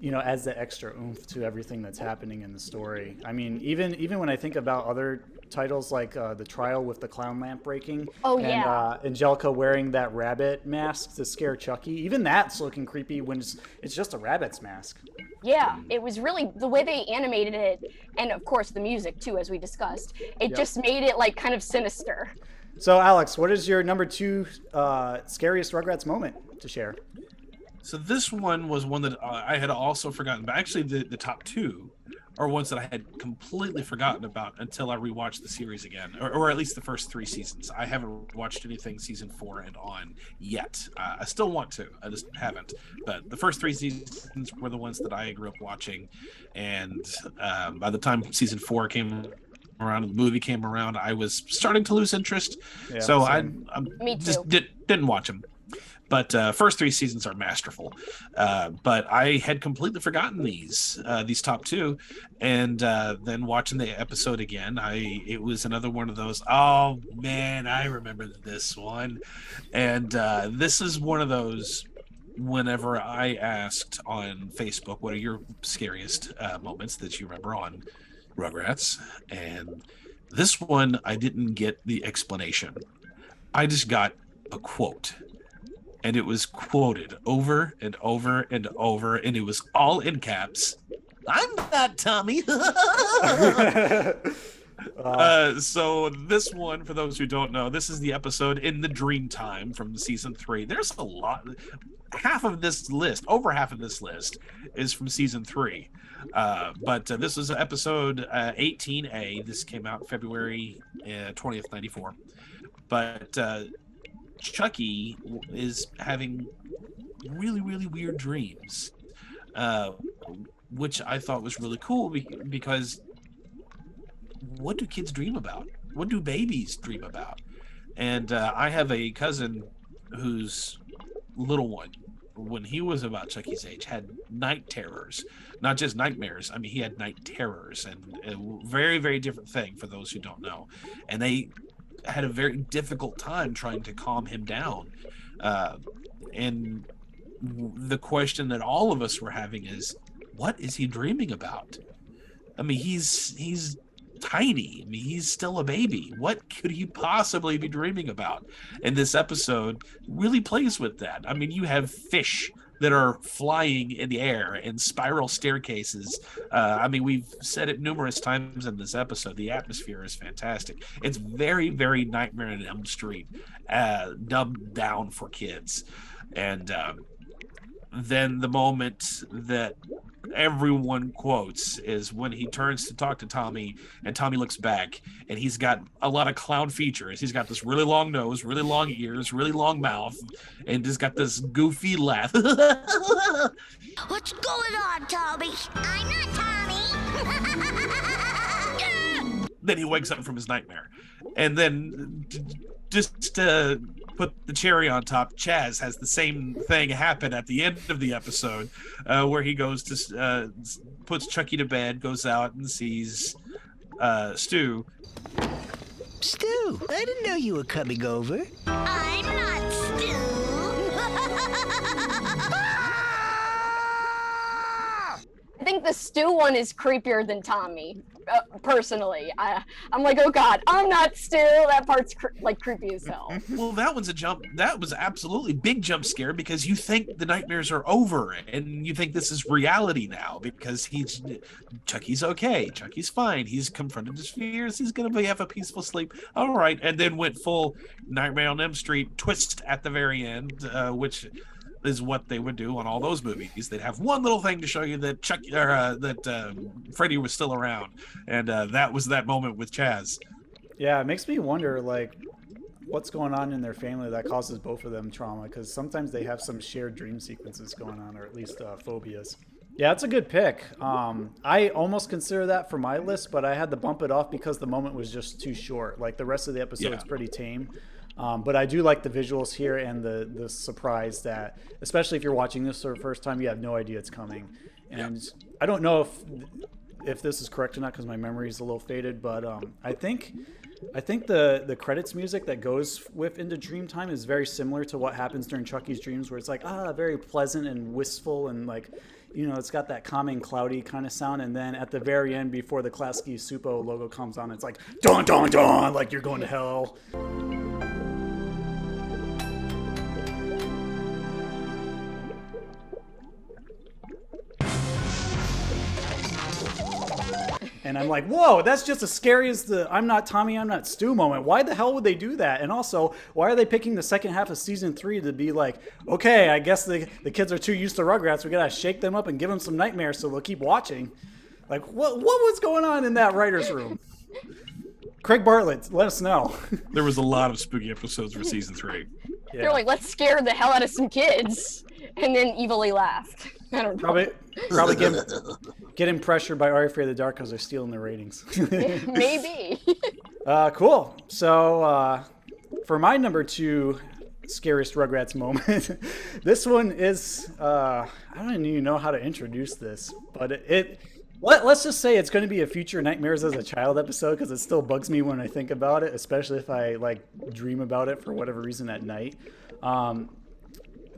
adds the extra oomph to everything that's happening in the story. I mean, even when I think about other titles like The Trial with the Clown Lamp Breaking. Oh, and, yeah. Angelica wearing that rabbit mask to scare Chucky. Even that's looking creepy when it's just a rabbit's mask. Yeah, it was really the way they animated it, and of course the music too, as we discussed. It just made it kind of sinister. So, Alex, what is your number 2 scariest Rugrats moment to share? So this one was one that I had also forgotten, but actually the top 2 are ones that I had completely forgotten about until I rewatched the series again, or at least the first 3 seasons. I haven't watched anything season 4 and on yet. I still want to, I just haven't. But the first 3 seasons were the ones that I grew up watching, and by the time season 4 came around and the movie came around, I was starting to lose interest. Yeah, so I just didn't watch them. But first 3 seasons are masterful. But I had completely forgotten these top 2, and then watching the episode again, it was another one of those. Oh man, I remember this one, and this is one of those. Whenever I asked on Facebook, what are your scariest moments that you remember on Rugrats, and this one I didn't get the explanation. I just got a quote. And it was quoted over and over and over, and it was all in caps. I'm not Tommy. So this one, for those who don't know, this is the episode in the Dream Time from season 3. There's a lot. Over half of this list is from season 3. But this was episode 18A. This came out February 20th, 94. But Chucky is having really, really weird dreams, which I thought was really cool because what do kids dream about? What do babies dream about? And I have a cousin whose little one when he was about Chucky's age, had night terrors, not just nightmares. I mean, he had night terrors, and a very, very different thing for those who don't know. And they had a very difficult time trying to calm him down. And the question that all of us were having is, what is he dreaming about? I mean, he's tiny. I mean, he's still a baby. What could he possibly be dreaming about? And this episode really plays with that. I mean, you have fish that are flying in the air and spiral staircases. I mean, we've said it numerous times in this episode. The atmosphere is fantastic. It's very, very Nightmare on Elm Street, dubbed down for kids. And then the moment that everyone quotes is when he turns to talk to Tommy, and Tommy looks back, and he's got a lot of clown features. He's got this really long nose, really long ears, really long mouth, and he's got this goofy laugh. What's going on, Tommy? I'm not Tommy. Then he wakes up from his nightmare. And then just to put the cherry on top, Chaz has the same thing happen at the end of the episode, where he goes to puts Chucky to bed, goes out and sees Stu. Stu, I didn't know you were coming over. I'm not Stu. I think the Stu one is creepier than Tommy, personally. I'm like, oh god, I'm not Stu. That part's creepy as hell. Well, that one's a jump. That was absolutely big jump scare, because you think the nightmares are over and you think this is reality now, because Chucky's okay. Chucky's fine. He's confronted his fears. He's going to have a peaceful sleep. All right. And then went full Nightmare on Elm Street twist at the very end, which is what they would do on all those movies. They'd have one little thing to show you that Freddy was still around, and that was that moment with Chaz. Yeah, it makes me wonder, like, what's going on in their family that causes both of them trauma, because sometimes they have some shared dream sequences going on, or at least phobias. Yeah, it's a good pick. I almost consider that for my list, but I had to bump it off because the moment was just too short. Like, the rest of the episode's pretty tame. But I do like the visuals here and the surprise that, especially if you're watching this for the first time, you have no idea it's coming. And I don't know if this is correct or not, because my memory is a little faded, but I think the credits music that goes with Into Dreamtime is very similar to what happens during Chucky's dreams, where it's like, very pleasant and wistful, and like, you know, it's got that calming, cloudy kind of sound. And then at the very end, before the Klasky Supo logo comes on, it's like, dun, dun, dun, like you're going to hell. And I'm like, whoa, that's just as scary as the I'm not Tommy, I'm not Stu moment. Why the hell would they do that? And also, why are they picking the second half of season 3 to be like, okay, I guess the kids are too used to Rugrats. We got to shake them up and give them some nightmares so they'll keep watching. Like, what was going on in that writer's room? Craig Bartlett, let us know. There was a lot of spooky episodes for season 3. Yeah. They're like, let's scare the hell out of some kids. And then evilly laughed. I don't know. Probably getting pressured by Are You Afraid of the Dark because they're stealing the ratings. Maybe. Cool. So for my number 2 scariest Rugrats moment, this one is, I don't even know how to introduce this, but let's just say it's going to be a future Nightmares as a Child episode, because it still bugs me when I think about it, especially if I like dream about it for whatever reason at night.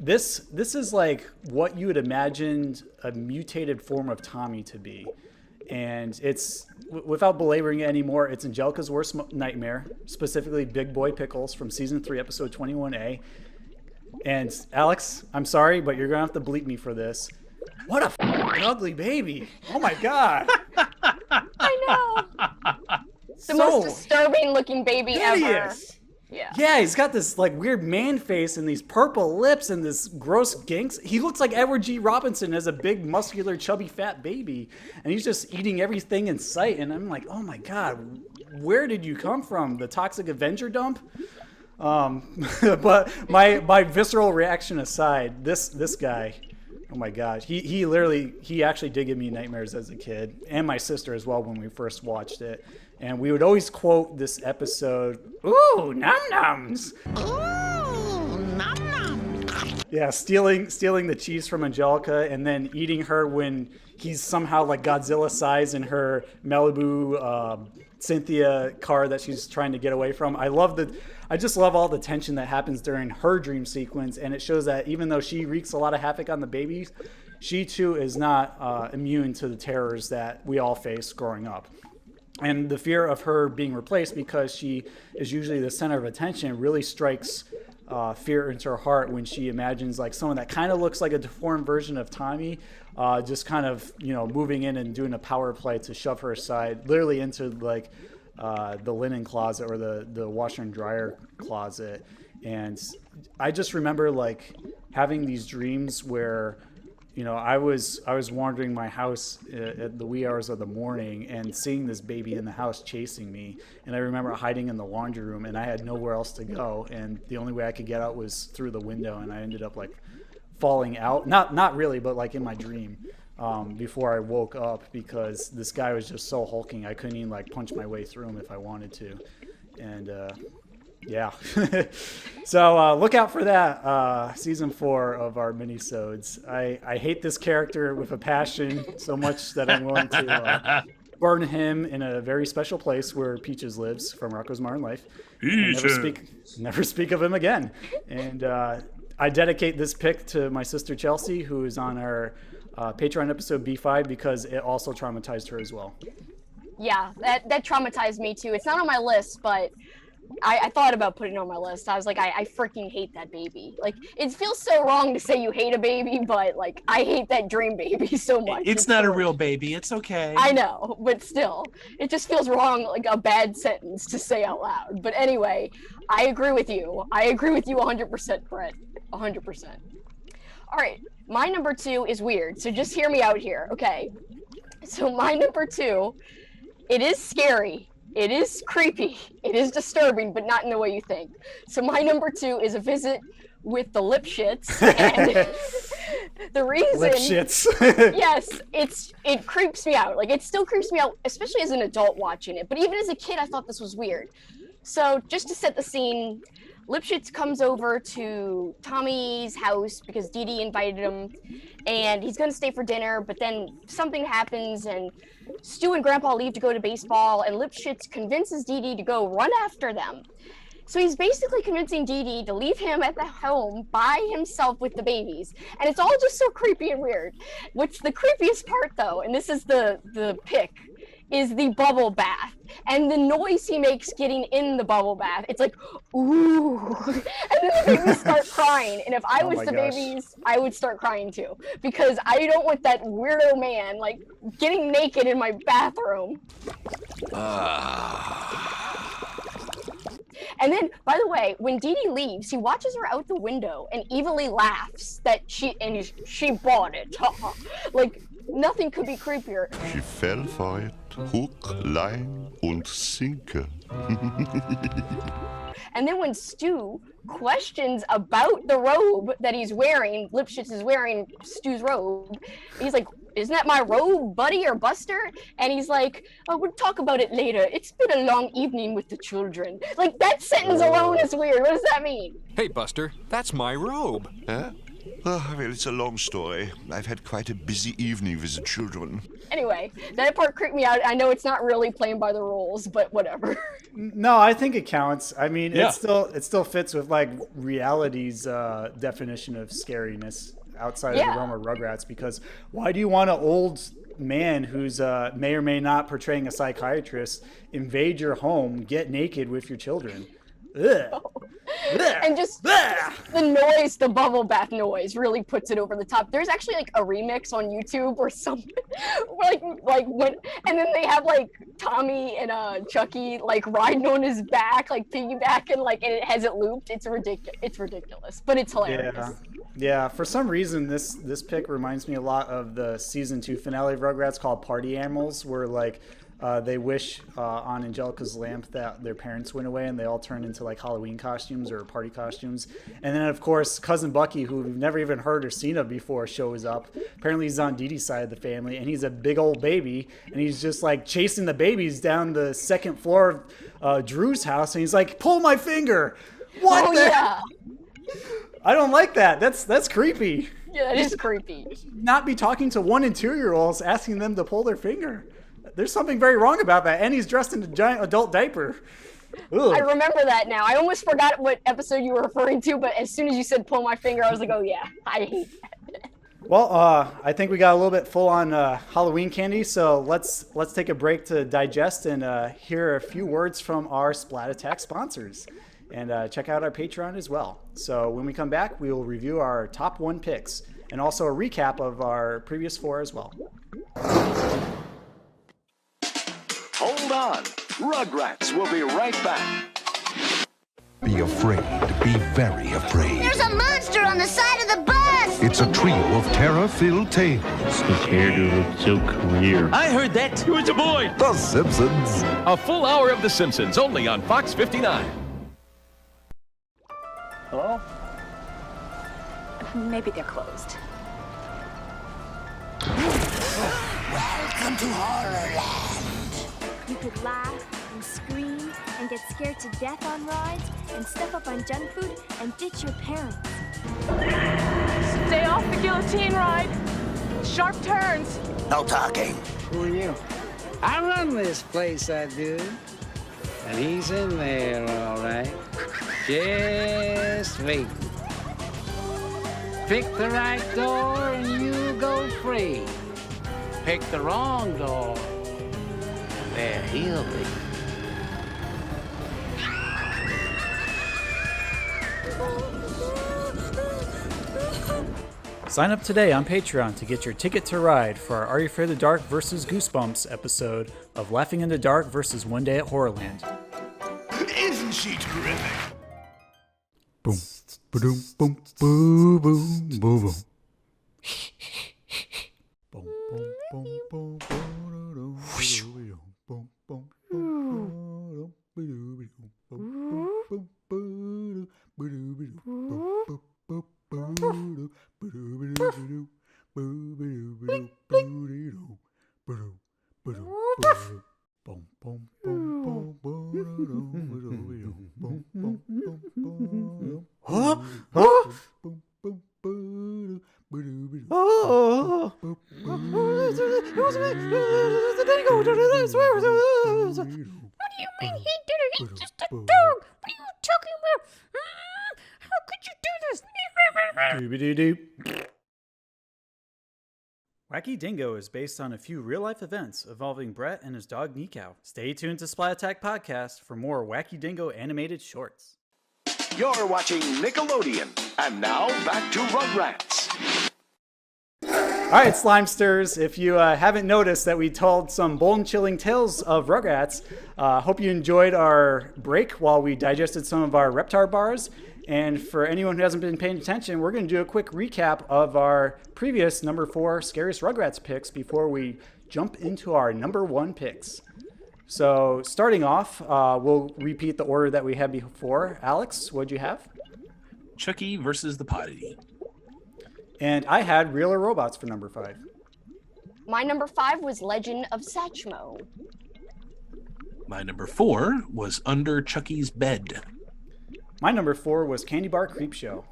This is like what you would imagine a mutated form of Tommy to be. And it's, without belaboring it anymore, it's Angelica's worst nightmare, specifically Big Boy Pickles from season 3, episode 21A. And Alex, I'm sorry, but you're going to have to bleep me for this. What a ugly baby. Oh my God. I know. The most disturbing looking baby ever. Yeah, he's got this like weird man face and these purple lips and this gross ginks. He looks like Edward G. Robinson as a big, muscular, chubby, fat baby. And he's just eating everything in sight. And I'm like, oh my God, where did you come from? The Toxic Avenger dump? But my visceral reaction aside, this guy, oh my gosh, he actually did give me nightmares as a kid, and my sister as well when we first watched it. And we would always quote this episode, ooh, num-nums. Ooh, num-nums. Yeah, stealing the cheese from Angelica and then eating her when he's somehow like Godzilla size in her Malibu Cynthia car that she's trying to get away from. I just love all the tension that happens during her dream sequence, and it shows that even though she wreaks a lot of havoc on the babies, she too is not immune to the terrors that we all face growing up. And the fear of her being replaced because she is usually the center of attention really strikes fear into her heart when she imagines like someone that kind of looks like a deformed version of Tommy, just kind of, moving in and doing a power play to shove her aside, literally into like the linen closet or the washer and dryer closet. And I just remember like having these dreams where, I was wandering my house at the wee hours of the morning and seeing this baby in the house chasing me. And I remember hiding in the laundry room and I had nowhere else to go. And the only way I could get out was through the window. And I ended up like falling out, not really, but like in my dream before I woke up because this guy was just so hulking. I couldn't even like punch my way through him if I wanted to. And, yeah. So look out for that season 4 of our minisodes. I hate this character with a passion so much that I'm willing to burn him in a very special place where Peaches lives from Rocko's Modern Life. Never speak of him again. And I dedicate this pick to my sister Chelsea, who is on our Patreon episode B5 because it also traumatized her as well. Yeah, that traumatized me too. It's not on my list, but I thought about putting it on my list. I was like, I freaking hate that baby. Like, it feels so wrong to say you hate a baby, but like, I hate that dream baby so much. It's not a real baby. It's okay. I know, but still, it just feels wrong, like a bad sentence to say out loud. But anyway, I agree with you. I agree with you 100%, Brett. 100%. All right, my number 2 is weird, so just hear me out here, okay? So my number 2, it is scary. It is creepy, it is disturbing, but not in the way you think. So my number 2 is a visit with the Lipschitz, and the reason... Lipschitz. Yes, it creeps me out. Like, it still creeps me out, especially as an adult watching it. But even as a kid, I thought this was weird. So just to set the scene, Lipschitz comes over to Tommy's house because Dee Dee invited him, and he's going to stay for dinner, but then something happens, and Stu and Grandpa leave to go to baseball, and Lipschitz convinces Dee Dee to go run after them. So he's basically convincing Dee Dee to leave him at the home by himself with the babies. And it's all just so creepy and weird. What's the creepiest part, though, and this is the pick, is the bubble bath. And the noise he makes getting in the bubble bath. It's like, ooh. And then the babies start crying. And if I was the babies, I would start crying too. Because I don't want that weirdo man, like, getting naked in my bathroom. And then, by the way, when Dee Dee leaves, he watches her out the window and evilly laughs that she bought it. Like, nothing could be creepier. She fell for it. Hook, line und sinker. And then when Stu questions about the robe that he's wearing, Lipschitz is wearing Stu's robe, he's like, isn't that my robe, buddy or Buster? And he's like, oh, we'll talk about it later. It's been a long evening with the children. Like, that sentence alone is weird. What does that mean? Hey, Buster, that's my robe. Huh? Oh, well, it's a long story. I've had quite a busy evening with the children. Anyway, that part creeped me out. I know it's not really playing by the rules, but whatever. No, I think it counts. I mean, it still fits with like reality's definition of scariness outside of the realm of Rugrats. Because why do you want an old man who's may or may not portraying a psychiatrist invade your home, get naked with your children? Ugh. And just the noise, the bubble bath noise really puts it over the top. There's actually like a remix on YouTube or something, like when, and then they have like Tommy and Chucky like riding on his back, like piggybacking, like, and it has it looped. It's ridiculous, but it's hilarious. Yeah. For some reason, this pick reminds me a lot of the season 2 finale of Rugrats called Party Animals, where like they wish on Angelica's lamp that their parents went away and they all turn into like Halloween costumes or party costumes. And then of course Cousin Bucky, who we've never even heard or seen of before, shows up. Apparently he's on Dee Dee's side of the family and he's a big old baby and he's just like chasing the babies down the second floor of Drew's house and he's like, pull my finger. What? Oh, yeah. I don't like that. That's creepy. Yeah, that is creepy. Not be talking to 1 and 2-year-olds, asking them to pull their finger. There's something very wrong about that. And he's dressed in a giant adult diaper. Ugh. I remember that now. I almost forgot what episode you were referring to, but as soon as you said pull my finger, I was like, oh yeah, I hate that. Well, I think we got a little bit full on Halloween candy, so let's take a break to digest and hear a few words from our Splat Attack sponsors. And check out our Patreon as well. So when we come back, we will review our top 1 picks and also a recap of our previous 4 as well. Hold on. Rugrats will be right back. Be afraid. Be very afraid. There's a monster on the side of the bus! It's a trio of terror-filled tales. His hairdo looked so queer. I heard that. It was a boy. The Simpsons. A full hour of The Simpsons, only on Fox 59. Hello? Maybe they're closed. Welcome to Horrorland. You could laugh and scream and get scared to death on rides and stuff up on junk food and ditch your parents. Stay off the guillotine ride. Sharp turns. No talking. Who are you? I run this place, I do. And he's in there, all right. Just wait. Pick the right door and you go free. Pick the wrong door, and there he'll be. Sign up today on Patreon to get your ticket to ride for our Are You Afraid of the Dark vs. Goosebumps episode of Laughing in the Dark versus One Day at Horrorland. Isn't she terrific? Boom, ba-doom, boom, boo, boom, boo, boom. Boom, boom, boom, boom, boom, boom, boom, What do you mean he did it? He's just a dog. What are you talking about? How could you do this? Doobie-doo-doo. Wacky Dingo is based on a few real-life events involving Brett and his dog Nico. Stay tuned to Splat Attack Podcast for more Wacky Dingo animated shorts. You're watching Nickelodeon. And now back to Rugrats. All right, Slimesters, if you haven't noticed that we told some bone-chilling tales of Rugrats, hope you enjoyed our break while we digested some of our Reptar bars. And for anyone who hasn't been paying attention, we're going to do a quick recap of our previous number 4 Scariest Rugrats picks before we jump into our number 1 picks. So starting off, we'll repeat the order that we had before. Alex, what'd you have? Chucky versus the Potty. And I had Real or Robots for number 5. My number 5 was Legend of Satchmo. My number 4 was Under Chucky's Bed. My number 4 was Candy Bar Creep Show.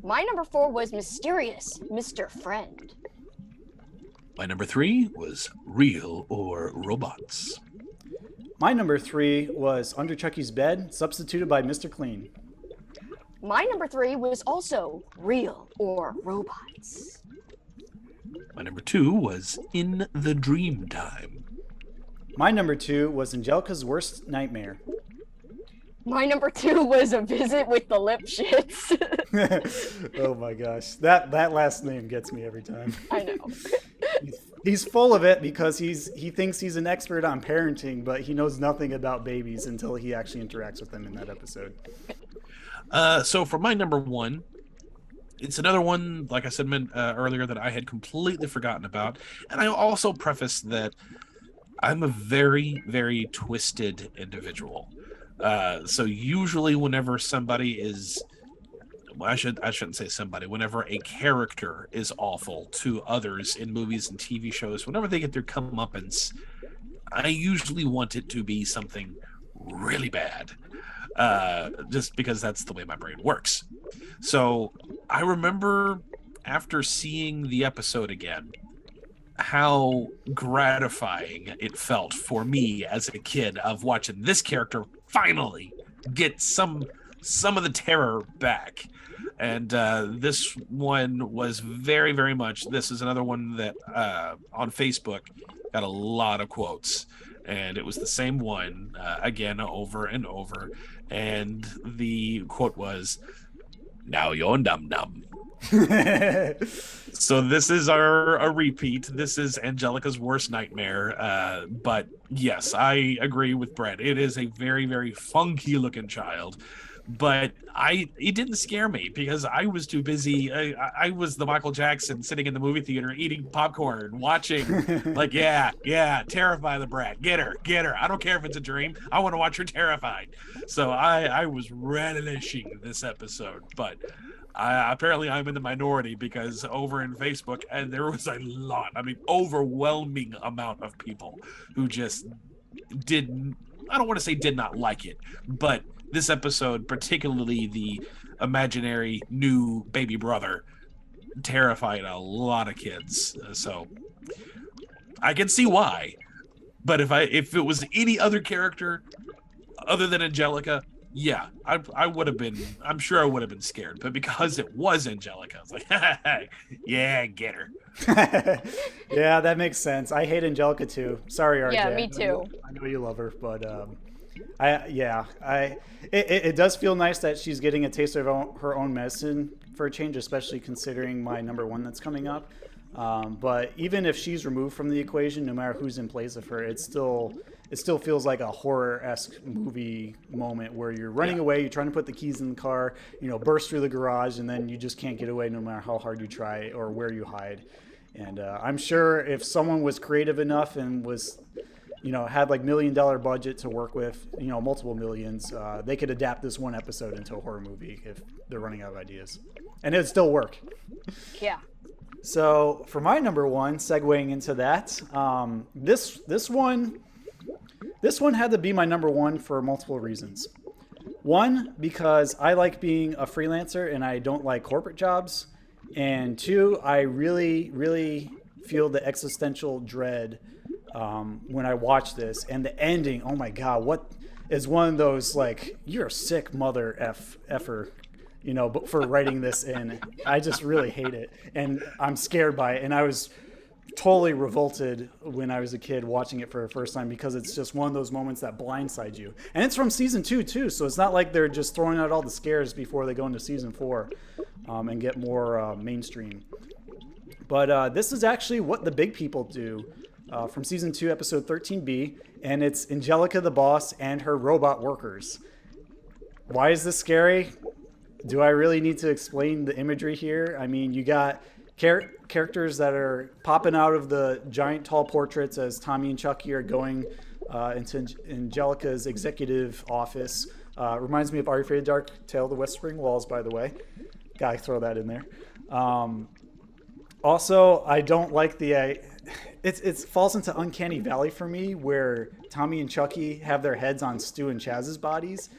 My number 4 was Mysterious Mr. Friend. My number 3 was Real or Robots. My number 3 was Under Chucky's Bed, substituted by Mr. Clean. My number 3 was also Real or Robots. My number 2 was In the Dream Time. My number 2 was Angelica's Worst Nightmare. My number 2 was A Visit with the Lipschitz. Oh my gosh. That last name gets me every time. I know. He's full of it because he thinks he's an expert on parenting, but he knows nothing about babies until he actually interacts with them in that episode. So for my number 1, it's another one, like I said earlier, that I had completely forgotten about. And I also preface that I'm a very, very twisted individual. So usually whenever somebody is, well, I shouldn't say somebody, whenever a character is awful to others in movies and TV shows, whenever they get their comeuppance, I usually want it to be something really bad. just because that's the way my brain works. So I remember after seeing the episode again, how gratifying it felt for me as a kid of watching this character finally get some of the terror back. And this one was very, very much, this is another one that on Facebook got a lot of quotes, and it was the same one again over and over, and the quote was, "Now you're num-num." So this is a repeat. This is Angelica's worst nightmare. But yes, I agree with Brett. It is a very, very funky looking child. But it didn't scare me because I was too busy. I was the Michael Jackson sitting in the movie theater eating popcorn, watching, like, yeah, terrify the brat. Get her. I don't care if it's a dream. I want to watch her terrified. So I was relishing this episode. But apparently I'm in the minority because over in Facebook, and there was a lot, overwhelming amount of people who just I don't want to say did not like it, but this episode, particularly the imaginary new baby brother, terrified a lot of kids. So I can see why. But if it was any other character other than Angelica, yeah, I would have been, I'm sure I would have been scared. But because it was Angelica, I was like, yeah, get her. Yeah, that makes sense. I hate Angelica too. Sorry, RJ. Yeah, me too. I know you love her, but it does feel nice that she's getting a taste of her own medicine for a change, especially considering my number one that's coming up. But even if she's removed from the equation, no matter who's in place of her, it still feels like a horror-esque movie moment where you're running away, you're trying to put the keys in the car, burst through the garage, and then you just can't get away no matter how hard you try or where you hide. And I'm sure if someone was creative enough and was, had like $1 million budget to work with, multiple millions, they could adapt this one episode into a horror movie if they're running out of ideas. And it'd still work. Yeah. So for my number one, segueing into that, this one had to be my number one for multiple reasons. One, because I like being a freelancer and I don't like corporate jobs. And two, I really, really feel the existential dread when I watch this. And the ending, oh my God, what is one of those, like, you're a sick mother effer, but for writing this in. I just really hate it. And I'm scared by it. And I was totally revolted when I was a kid watching it for the first time because it's just one of those moments that blindside you. And it's from season 2 too, so it's not like they're just throwing out all the scares before they go into season 4 and get more mainstream. But this is actually What the Big People Do from season 2, episode 13B, and it's Angelica the boss and her robot workers. Why is this scary? Do I really need to explain the imagery here? I mean, you got characters that are popping out of the giant tall portraits as Tommy and Chucky are going into Angelica's executive office. Reminds me of Are You Afraid of the Dark? Tale of the West Spring Walls, by the way. Gotta throw that in there. Also, I don't like it falls into Uncanny Valley for me where Tommy and Chucky have their heads on Stu and Chaz's bodies.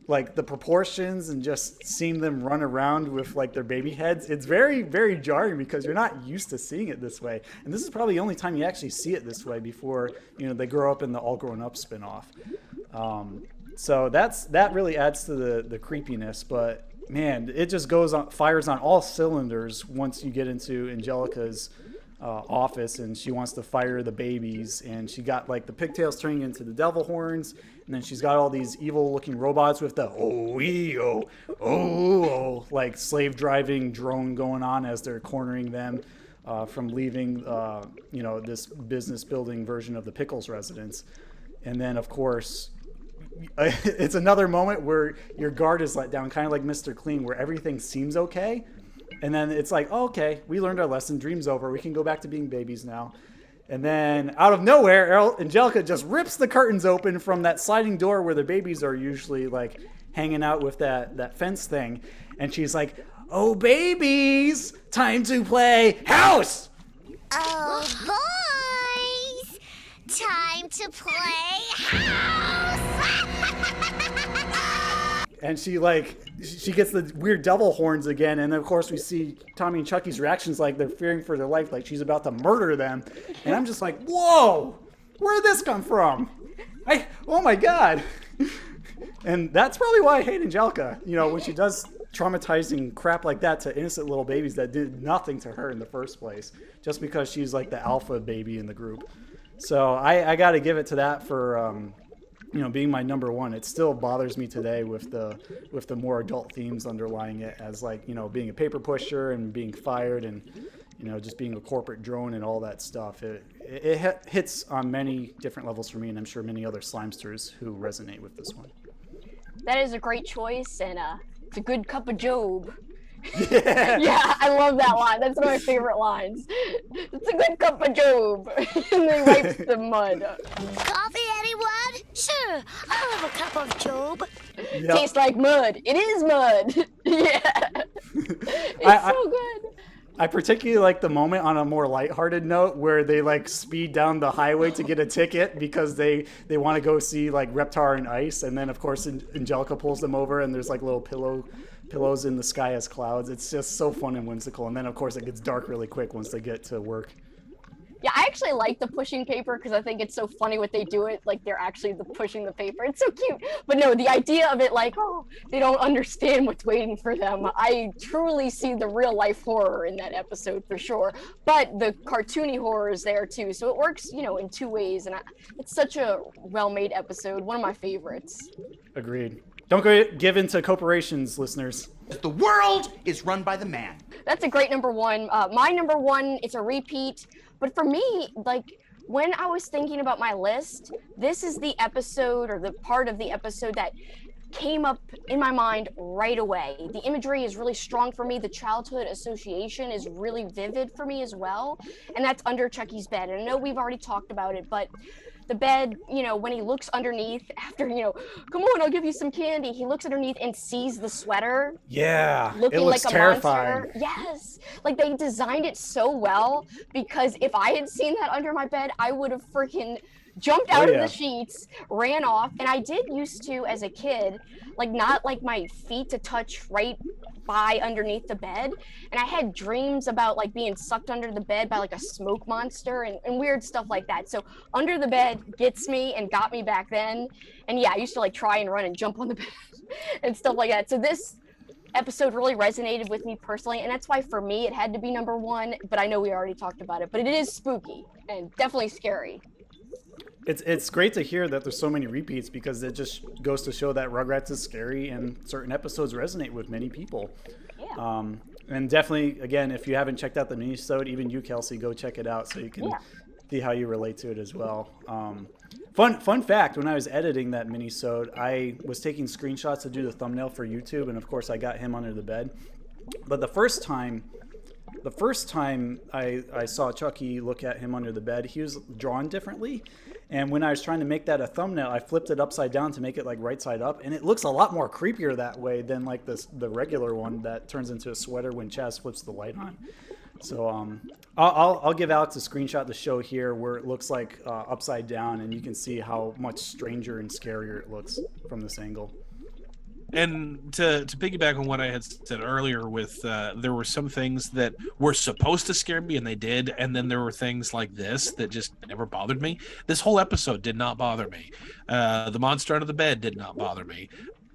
Like the proportions and just seeing them run around with like their baby heads, it's very, very jarring because you're not used to seeing it this way. And this is probably the only time you actually see it this way before, they grow up in the All Grown Up spinoff. So that really adds to the creepiness. But man, it just fires on all cylinders once you get into Angelica's office and she wants to fire the babies, and she got like the pigtails turning into the devil horns, and then she's got all these evil looking robots with the like slave driving drone going on as they're cornering them from leaving this business building version of the Pickles residence. And then of course it's another moment where your guard is let down, kind of like Mr. Clean, where everything seems okay. And then it's like, oh, okay, we learned our lesson. Dream's over. We can go back to being babies now. And then out of nowhere, Angelica just rips the curtains open from that sliding door where the babies are usually like hanging out with that fence thing. And she's like, oh, babies, time to play house. Oh, boys, time to play house. And she gets the weird devil horns again, and of course we see Tommy and Chucky's reactions like they're fearing for their life, like she's about to murder them. And I'm just like, whoa, where did this come from? Oh my god. And that's probably why I hate Angelica. When she does traumatizing crap like that to innocent little babies that did nothing to her in the first place, just because she's like the alpha baby in the group. So I got to give it to that for being my number one. It still bothers me today with the more adult themes underlying it, as being a paper pusher and being fired and just being a corporate drone and all that stuff. It hits on many different levels for me, and I'm sure many other Slimesters who resonate with this one. That is a great choice, and it's a good cup of Job. Yeah. Yeah, I love that line. That's one of my favorite lines. It's a good cup of Job. And they wipes the mud. Coffee, anyone? Sure, I'll have a cup of Job. Yep. Tastes like mud. It is mud. Yeah. It's so good. I particularly like the moment on a more lighthearted note where they speed down the highway to get a ticket because they want to go see Reptar and Ice, and then of course Angelica pulls them over and there's little pillows in the sky as clouds. It's just so fun and whimsical, and then of course it gets dark really quick once they get to work. Yeah, I actually like the pushing paper because I think it's so funny what they do it. They're actually pushing the paper. It's so cute. But no, the idea of it they don't understand what's waiting for them. I truly see the real life horror in that episode for sure. But the cartoony horror is there too. So it works, in two ways. And it's such a well-made episode. One of my favorites. Agreed. Don't give in to corporations, listeners. The world is run by the man. That's a great number one. My number one, it's a repeat. But for me, when I was thinking about my list, this is the episode or the part of the episode that came up in my mind right away. The imagery is really strong for me. The childhood association is really vivid for me as well. And that's Under Chucky's Bed. And I know we've already talked about it, but the bed, when he looks underneath after, come on, I'll give you some candy. He looks underneath and sees the sweater. Yeah, looking it looks like a terrifying. monster. Yes, they designed it so well, because if I had seen that under my bed, I would have freaking jumped out of the sheets, ran off. And I did used to, as a kid, not my feet to touch right by underneath the bed, and I had dreams about being sucked under the bed by a smoke monster and weird stuff like that. So Under the Bed gets me and got me back then. And yeah, I used to try and run and jump on the bed and stuff like that. So this episode really resonated with me personally, and that's why for me it had to be number one. But I know we already talked about it, but it is spooky and definitely scary. It's great to hear that there's so many repeats, because it just goes to show that Rugrats is scary and certain episodes resonate with many people. Yeah. And definitely, again, if you haven't checked out the mini-sode, even you, Kelsi, go check it out so you can see how you relate to it as well. Fun fact, when I was editing that mini-sode, I was taking screenshots to do the thumbnail for YouTube, and of course I got him under the bed. But the first time I saw Chucky look at him under the bed, he was drawn differently. And when I was trying to make that a thumbnail, I flipped it upside down to make it right side up, and it looks a lot more creepier that way than the regular one that turns into a sweater when Chaz flips the light on. So I'll give Alex a screenshot to show here where it looks upside down, and you can see how much stranger and scarier it looks from this angle. And to piggyback on what I had said earlier with there were some things that were supposed to scare me and they did, and then there were things like this that just never bothered me. This whole episode did not bother me. The monster under the bed did not bother me.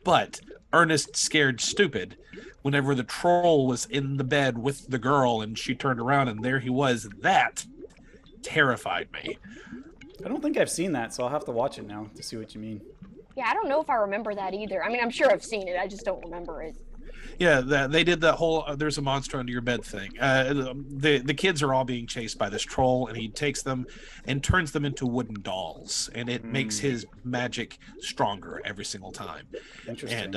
But Ernest Scared Stupid, whenever the troll was in the bed with the girl and she turned around and there he was, that terrified me. I don't think I've seen that, so I'll have to watch it now to see what you mean. Yeah, I don't know if I remember that either. I mean, I'm sure I've seen it. I just don't remember it. Yeah, they did that whole there's a monster under your bed thing. The kids are all being chased by this troll, and he takes them and turns them into wooden dolls, and it makes his magic stronger every single time. Interesting.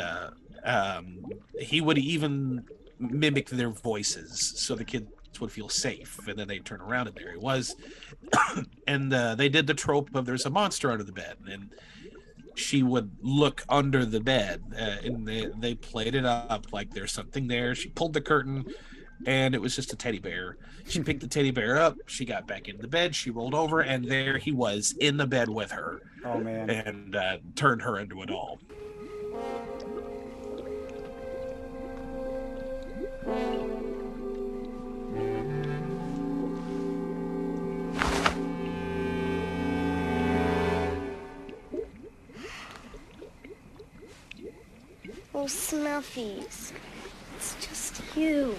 And he would even mimic their voices so the kids would feel safe, and then they turn around and there he was. And they did the trope of there's a monster under the bed, and she would look under the bed, and they played it up like there's something there. She pulled the curtain, and it was just a teddy bear. She picked the teddy bear up. She got back into the bed. She rolled over, and there he was in the bed with her. Oh, man. And turned her into a doll. Oh, Snuffies, it's just you.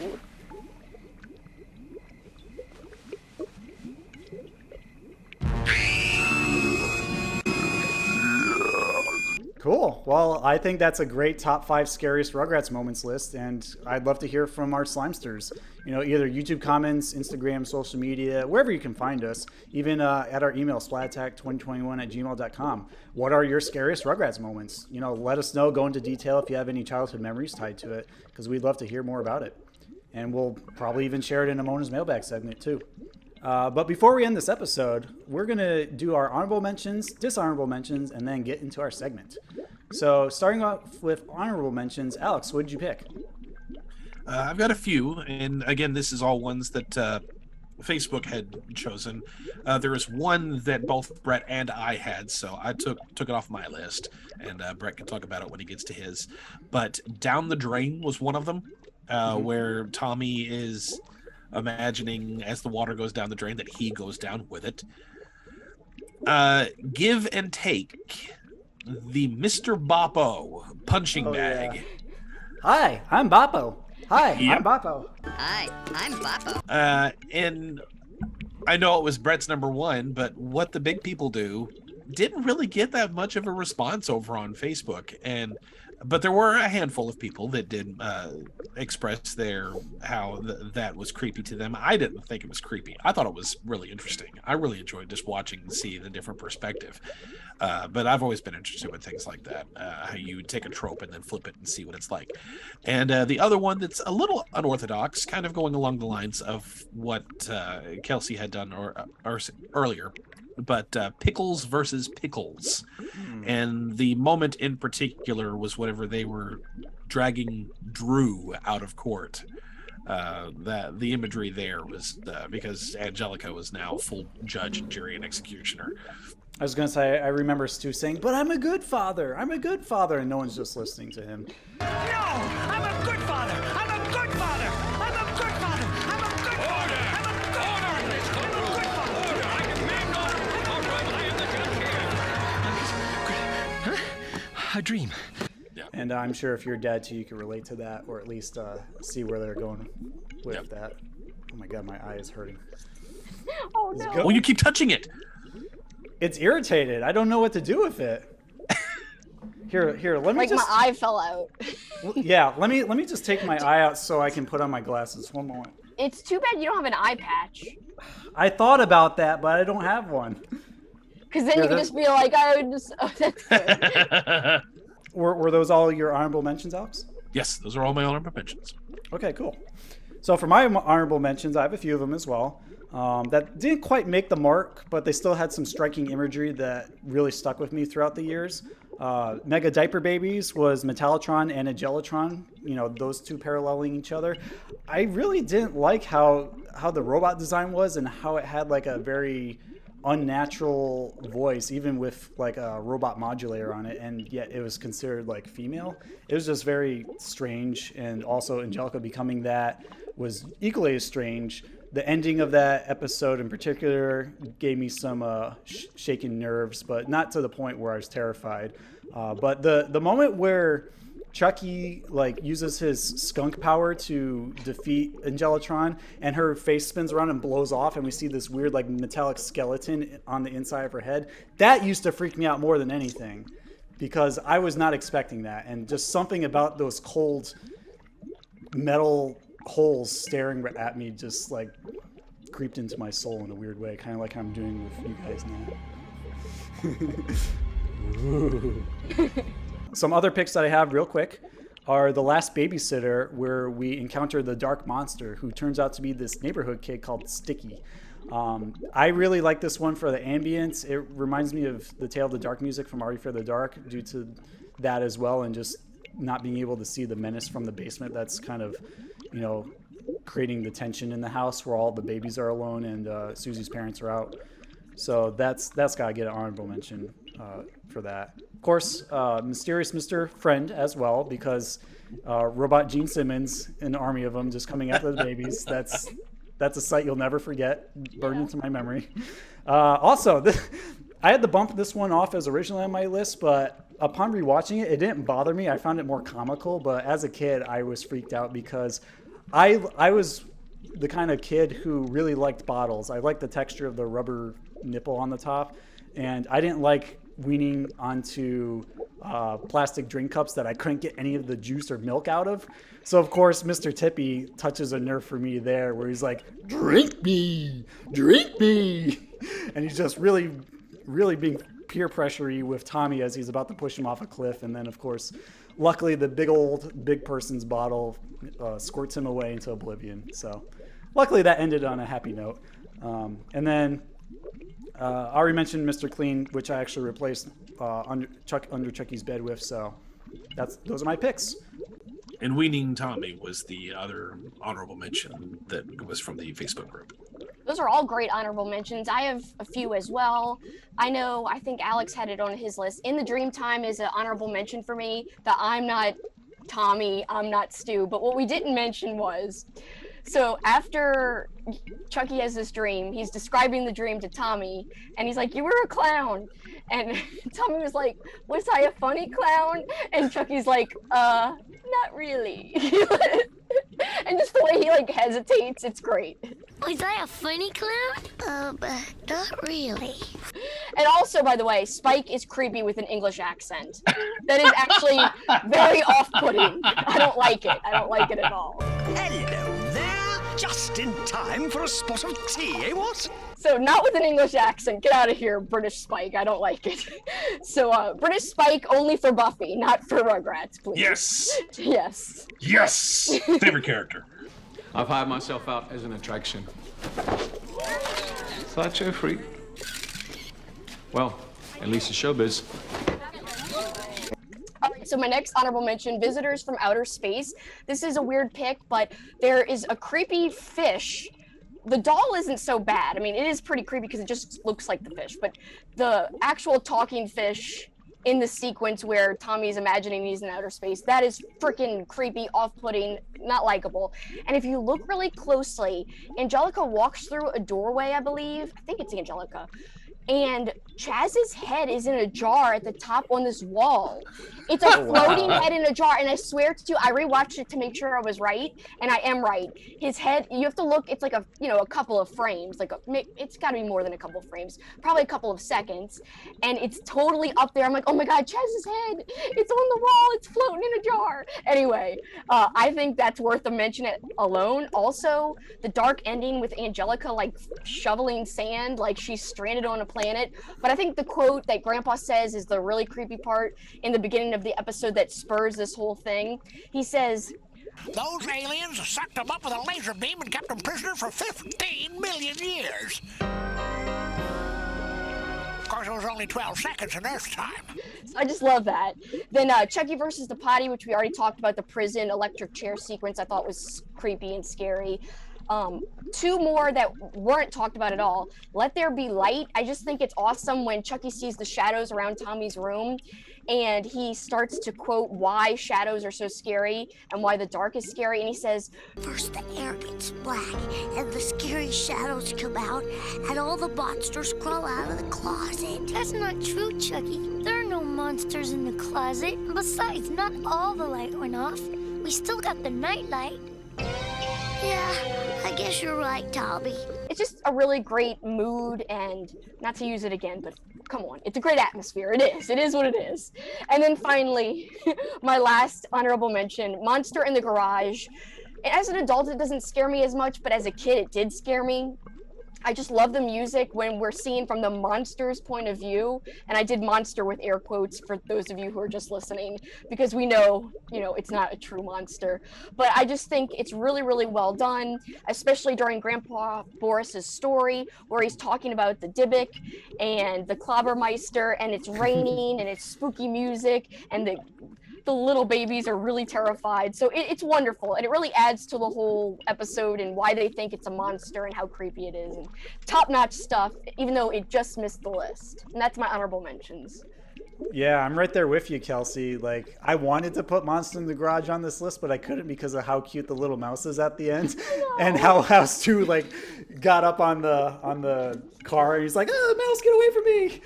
Cool. Well, I think that's a great top 5 scariest Rugrats moments list, and I'd love to hear from our Slimesters. Either YouTube comments, Instagram, social media, wherever you can find us, even at our email, splatattack2021@gmail.com. What are your scariest Rugrats moments? Let us know, go into detail if you have any childhood memories tied to it, because we'd love to hear more about it. And we'll probably even share it in a Mona's Mailbag segment, too. But before we end this episode, we're going to do our honorable mentions, dishonorable mentions, and then get into our segment. So starting off with honorable mentions, Alex, what did you pick? I've got a few, and again, this is all ones that Facebook had chosen. There was one that both Brett and I had, so I took it off my list, and Brett can talk about it when he gets to his. But Down the Drain was one of them, where Tommy is imagining as the water goes down the drain that he goes down with it. Give and Take, the Mr. Boppo punching bag. Yeah. Hi, I'm Boppo. Hi, Yep. I'm Boppo. Hi, I'm Boppo. And I know it was Brett's number one, but What the Big People Do didn't really get that much of a response over on Facebook. But there were a handful of people that did express how that was creepy to them. I didn't think it was creepy. I thought it was really interesting. I really enjoyed just watching and see the different perspective. But I've always been interested in things like that, how you take a trope and then flip it and see what it's like. And the other one that's a little unorthodox, kind of going along the lines of what Kelsi had done or earlier, but Pickles versus Pickles. And the moment in particular was whenever they were dragging Drew out of court. That the imagery there was because Angelica was now full judge and jury and executioner. I was going to say, I remember Stu saying, but I'm a good father. I'm a good father. And no one's just listening to him. No! I'm a good father! I'm a good father! I'm a good father! I'm a good father! I'm a good father! I'm a good father! Order! I demand order! All right, I am the judge here. A dream. And I'm sure if you're a dad too, you can relate to that, or at least see where they're going with that. Oh my God, my eye is hurting. Oh no! Well, you keep touching it. It's irritated. I don't know what to do with it. Here. Let me my eye fell out. Yeah, let me just take my eye out so I can put on my glasses. One moment. It's too bad you don't have an eye patch. I thought about that, but I don't have one. Because then you could just be like, I would just. Oh, that's good. Were those all your honorable mentions, Alex? Yes, those are all my honorable mentions. Okay, cool. So for my honorable mentions, I have a few of them as well. That didn't quite make the mark, but they still had some striking imagery that really stuck with me throughout the years. Mega Diaper Babies was Metallotron and Angelotron, those two paralleling each other. I really didn't like how the robot design was and how it had like a very unnatural voice, even with like a robot modulator on it, and yet it was considered like female. It was just very strange, and also Angelica becoming that was equally as strange. The ending of that episode in particular gave me some shaken nerves, but not to the point where I was terrified. But the moment where Chucky uses his skunk power to defeat Angelotron, and her face spins around and blows off, and we see this weird metallic skeleton on the inside of her head, that used to freak me out more than anything, because I was not expecting that, and just something about those cold metal holes staring at me just creeped into my soul in a weird way, kind of like I'm doing with you guys now. Some other picks that I have real quick are The Last Babysitter, where we encounter the dark monster who turns out to be this neighborhood kid called Sticky. I really like this one for the ambience. It reminds me of the Tale of the Dark music from Are You Afraid of the Dark due to that as well, and just not being able to see the menace from the basement that's kind of creating the tension in the house where all the babies are alone and Susie's parents are out. So that's got to get an honorable mention for that. Of course, Mysterious Mr. Friend as well, because Robot Gene Simmons, an army of them just coming after the babies. That's a sight you'll never forget, burned into my memory. Also, I had to bump this one off as originally on my list, but upon rewatching it, it didn't bother me. I found it more comical, but as a kid, I was freaked out because I was the kind of kid who really liked bottles. I liked the texture of the rubber nipple on the top, and I didn't like weaning onto plastic drink cups that I couldn't get any of the juice or milk out of. So of course, Mr. Tippy touches a nerve for me there, where he's like, drink me, and he's just really being peer pressure-y with Tommy as he's about to push him off a cliff. And then of course, luckily the big person's bottle squirts him away into oblivion. So luckily that ended on a happy note. And then I already mentioned Mr. Clean, which I actually replaced under Chucky's bed with. So those are my picks. And Weaning Tommy was the other honorable mention that was from the Facebook group. Those are all great honorable mentions. I have a few as well. I think Alex had it on his list. In the Dreamtime is an honorable mention for me. That I'm not Tommy, I'm not Stu. But what we didn't mention was, so after Chucky has this dream, he's describing the dream to Tommy, and he's like, "You were a clown." And Tommy was like, "Was I a funny clown?" And Chucky's like, "Not really." And just the way he like hesitates, it's great. Was I a funny clown? Not really. And also, by the way, Spike is creepy with an English accent. That is actually very off-putting. I don't like it. I don't like it at all. Hello there. Just in time for a spot of tea, eh, what? So, not with an English accent. Get out of here, British Spike. I don't like it. So, British Spike only for Buffy, not for Rugrats, please. Yes! Yes. Yes! Favorite character. I've hired myself out as an attraction. Sideshow freak. Well, at least it's showbiz. All right, so my next honorable mention, Visitors from Outer Space. This is a weird pick, but there is a creepy fish. The doll isn't so bad. I mean, it is pretty creepy because it just looks like the fish, but the actual talking fish in the sequence where Tommy's imagining he's in outer space, that is freaking creepy, off-putting, not likable. And if you look really closely, Angelica walks through a doorway, I believe. I think it's Angelica. And Chaz's head is in a jar at the top on this wall. It's a floating head in a jar, and I swear to you, I rewatched it to make sure I was right, and I am right. His head, you have to look, it's like a couple of frames, it's got to be more than a couple of frames, probably a couple of seconds, and it's totally up there. I'm like, oh my God, Chaz's head, it's on the wall, it's floating in a jar. Anyway, I think that's worth a mention alone. Also, the dark ending with Angelica, like, shoveling sand, like she's stranded on a planet. But I think the quote that Grandpa says is the really creepy part in the beginning of the episode that spurs this whole thing. He says, "Those aliens sucked them up with a laser beam and kept them prisoner for 15 million years. Of course, it was only 12 seconds in Earth time." So I just love that. Then Chucky versus the Potty, which we already talked about, the prison electric chair sequence I thought was creepy and scary. Two more that weren't talked about at all. Let There Be Light. I just think it's awesome when Chucky sees the shadows around Tommy's room and he starts to quote why shadows are so scary and why the dark is scary. And he says, "First the air gets black and the scary shadows come out and all the monsters crawl out of the closet." That's not true, Chucky. There are no monsters in the closet. Besides, not all the light went off. We still got the night light. Yeah, I guess you're right, Tommy. It's just a really great mood, and not to use it again, but come on, it's a great atmosphere. It is what it is. And then finally, my last honorable mention, Monster in the Garage. As an adult, it doesn't scare me as much, but as a kid, it did scare me. I just love the music when we're seeing from the monster's point of view. And I did monster with air quotes for those of you who are just listening, because we know, it's not a true monster. But I just think it's really, really well done, especially during Grandpa Boris's story, where he's talking about the Dybbuk and the Clobbermeister, and it's raining and it's spooky music, and the little babies are really terrified. So it's wonderful, and it really adds to the whole episode and why they think it's a monster and how creepy it is. And top-notch stuff, even though it just missed the list. And that's my honorable mentions. Yeah, I'm right there with you, Kelsi. Like, I wanted to put Monster in the Garage on this list, but I couldn't because of how cute the little mouse is at the end, and how House 2 like got up on the car and he's like, "Oh, mouse, get away from me!"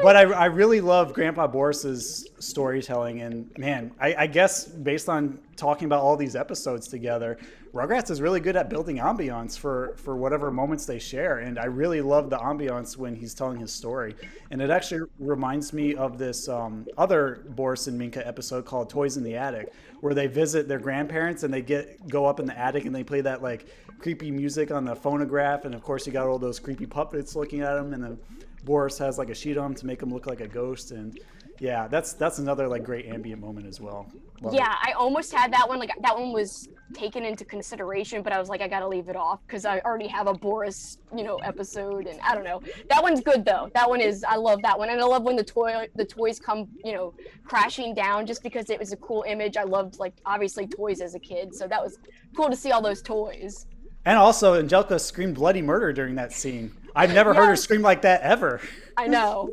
But I really love Grandpa Boris's storytelling, and man, I guess based on talking about all these episodes together, Rugrats is really good at building ambiance for whatever moments they share, and I really love the ambiance when he's telling his story. And it actually reminds me of this other Boris and Minka episode called Toys in the Attic, where they visit their grandparents and they go up in the attic and they play that like creepy music on the phonograph, and of course you got all those creepy puppets looking at him, and then Boris has like a sheet on him to make him look like a ghost. And yeah, that's another like great ambient moment as well. Love it. I almost had that one. Like that one was taken into consideration, but I was like, I gotta leave it off because I already have a Boris, episode, and I don't know. That one's good though. I love that one, and I love when the toys come, crashing down, just because it was a cool image. I loved like obviously toys as a kid, so that was cool to see all those toys. And also, Angelica screamed bloody murder during that scene. I've never heard her scream like that ever. I know.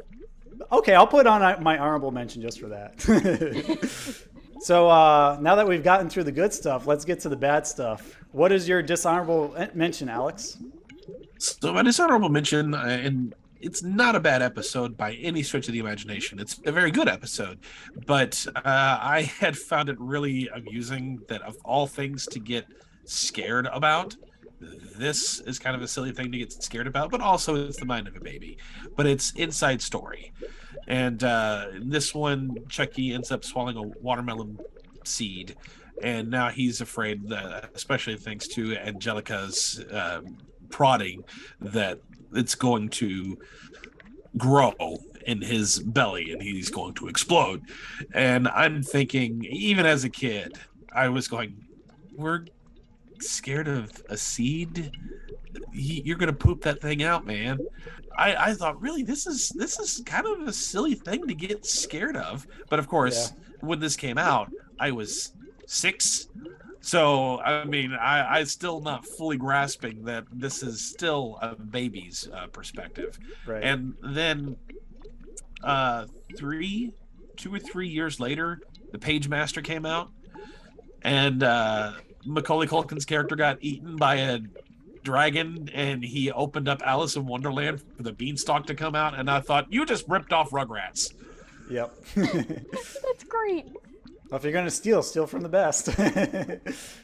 Okay, I'll put on my honorable mention just for that. So now that we've gotten through the good stuff, let's get to the bad stuff. What is your dishonorable mention, Alex? So my dishonorable mention, and it's not a bad episode by any stretch of the imagination. It's a very good episode, but I had found it really amusing that of all things to get scared about, this is kind of a silly thing to get scared about, but also it's the mind of a baby. But it's Inside Story. And this one, Chucky ends up swallowing a watermelon seed, and now he's afraid that, especially thanks to Angelica's prodding, that it's going to grow in his belly and he's going to explode. And I'm thinking, even as a kid, I was going, we're scared of a seed? You're gonna poop that thing out, man. I thought, really, this is kind of a silly thing to get scared of. But of course, when this came out, I was 6, so I mean, I still not fully grasping that this is still a baby's perspective. Right. And then 2 or 3 years later, the Page Master came out, and Macaulay Culkin's character got eaten by a dragon, and he opened up Alice in Wonderland for the beanstalk to come out, and I thought, you just ripped off Rugrats. Yep. That's great. Well, if you're gonna steal from the best.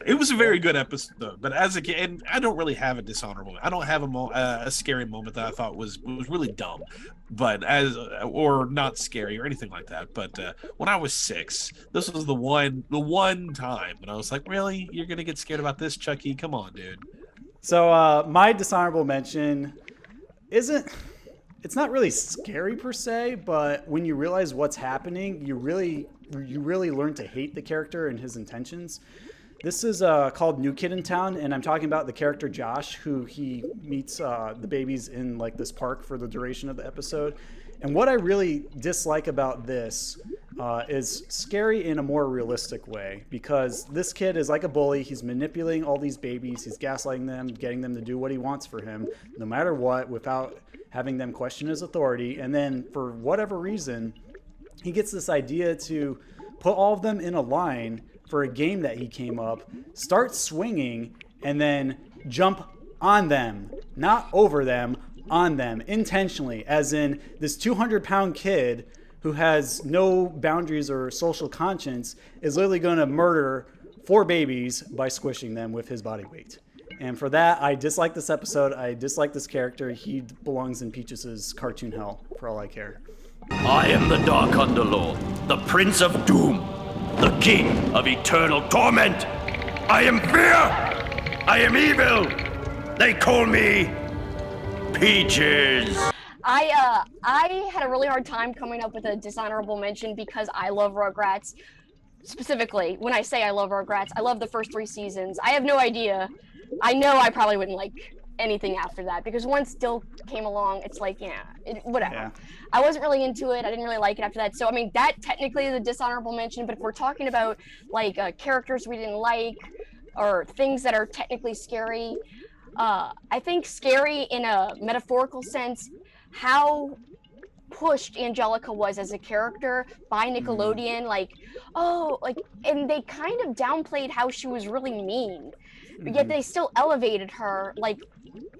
It was a very good episode, but as a kid, and I don't really have a dishonorable. I don't have a scary moment that I thought was really dumb, but or not scary or anything like that. But when I was 6, this was the one time, and I was like, really, you're gonna get scared about this, Chucky? Come on, dude. So my dishonorable mention it's not really scary per se, but when you realize what's happening, you really learn to hate the character and his intentions. This is called New Kid in Town, and I'm talking about the character Josh, who he meets the babies in like this park for the duration of the episode. And what I really dislike about this is scary in a more realistic way, because this kid is like a bully. He's manipulating all these babies. He's gaslighting them, getting them to do what he wants for him, no matter what, without having them question his authority. And then for whatever reason, he gets this idea to put all of them in a line for a game that he came up, start swinging, and then jump on them, not over them, on them, intentionally, as in this 200-pound kid who has no boundaries or social conscience is literally going to murder 4 babies by squishing them with his body weight. And for that, I dislike this episode. I dislike this character. He belongs in Peaches' cartoon hell, for all I care. I am the Dark Underlord, the Prince of Doom, the King of Eternal Torment. I am fear. I am evil. They call me Peaches. I had a really hard time coming up with a dishonorable mention because I love Rugrats. Specifically, when I say I love Rugrats, I love the first 3 seasons. I have no idea. I know I probably wouldn't like anything after that, because once Dill came along, it's like, whatever. Yeah. I wasn't really into it. I didn't really like it after that. So I mean, that technically is a dishonorable mention. But if we're talking about like characters we didn't like or things that are technically scary, I think scary in a metaphorical sense, how pushed Angelica was as a character by Nickelodeon, and they kind of downplayed how she was really mean, but yet they still elevated her like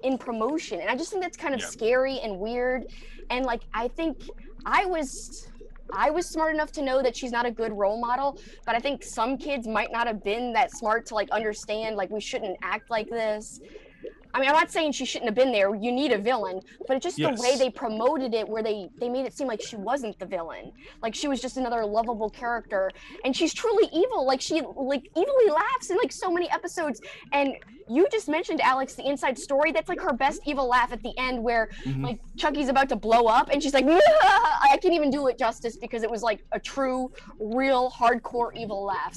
in promotion, and I just think that's kind of scary and weird. And like, I think I was smart enough to know that she's not a good role model, but I think some kids might not have been that smart to like understand like we shouldn't act like this. I mean, I'm not saying she shouldn't have been there. You need a villain, but it's just the way they promoted it, where they made it seem like she wasn't the villain. Like she was just another lovable character, and she's truly evil. Like she evilly laughs in like so many episodes. And you just mentioned, Alex, the inside story. That's like her best evil laugh at the end, where like Chucky's about to blow up, and she's like, "Nah!" I can't even do it justice because it was like a true, real, hardcore evil laugh.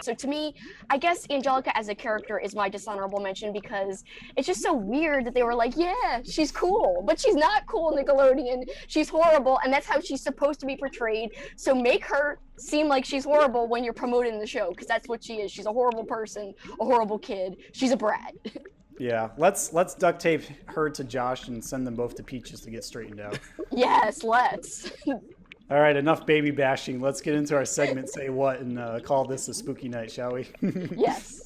So to me, I guess Angelica as a character is my dishonorable mention, because it's just so weird that they were like, yeah, she's cool, but she's not cool, Nickelodeon. She's horrible, and that's how she's supposed to be portrayed. So make her seem like she's horrible when you're promoting the show, because that's what she is. She's a horrible person, a horrible kid. She's a brat. Yeah, let's duct tape her to Josh and send them both to Peaches to get straightened out. Yes, let's. All right, enough baby bashing. Let's get into our segment, Say What, and call this a spooky night, shall we? Yes.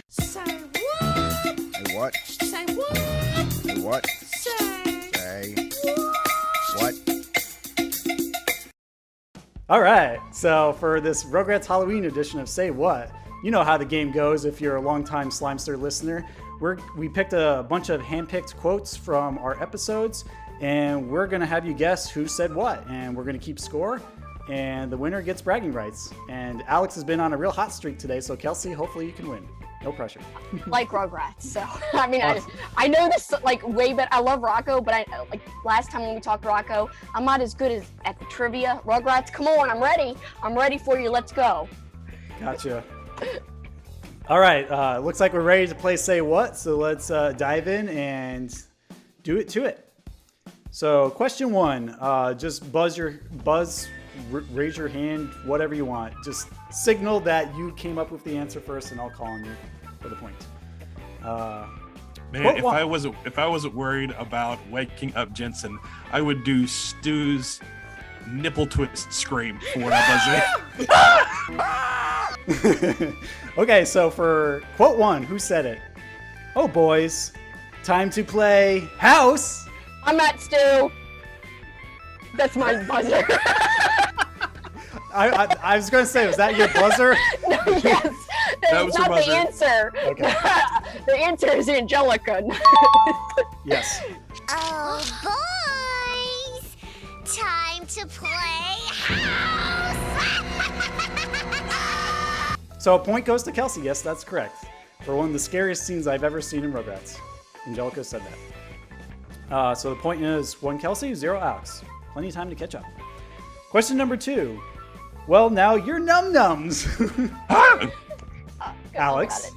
Say what? Say what? Say what? Say what? Say what? All right, so for this Rugrats Halloween edition of Say What, you know how the game goes if you're a longtime Slimester listener. We picked a bunch of handpicked quotes from our episodes, and we're going to have you guess who said what, and we're going to keep score, and the winner gets bragging rights. And Alex has been on a real hot streak today, so Kelsi, hopefully you can win. No pressure. Like Rugrats, so I mean, I know this like way better. I love Rocco, but I like last time when we talked Rocco, I'm not as good as at the trivia. Rugrats, come on, I'm ready. I'm ready for you. Let's go. Gotcha. All right, looks like we're ready to play Say What, so let's dive in and do it to it. So question 1, just raise your hand, whatever you want. Just signal that you came up with the answer first, and I'll call on you for the point. Man, if I wasn't worried about waking up Jensen, I would do Stu's nipple twist scream for when I buzz in. Okay, so for quote 1, who said it? Oh, boys, time to play house. I'm not Stu. That's my buzzer. I was going to say, was that your buzzer? No, yes. That was not the answer. Okay. The answer is Angelica. Yes. Oh, boys! Time to play house! So a point goes to Kelsi. Yes, that's correct. For one of the scariest scenes I've ever seen in Rugrats. Angelica said that. So the point is 1 Kelsi, 0 Alex. Plenty of time to catch up. Question number 2. Well, now you're num-nums. Alex.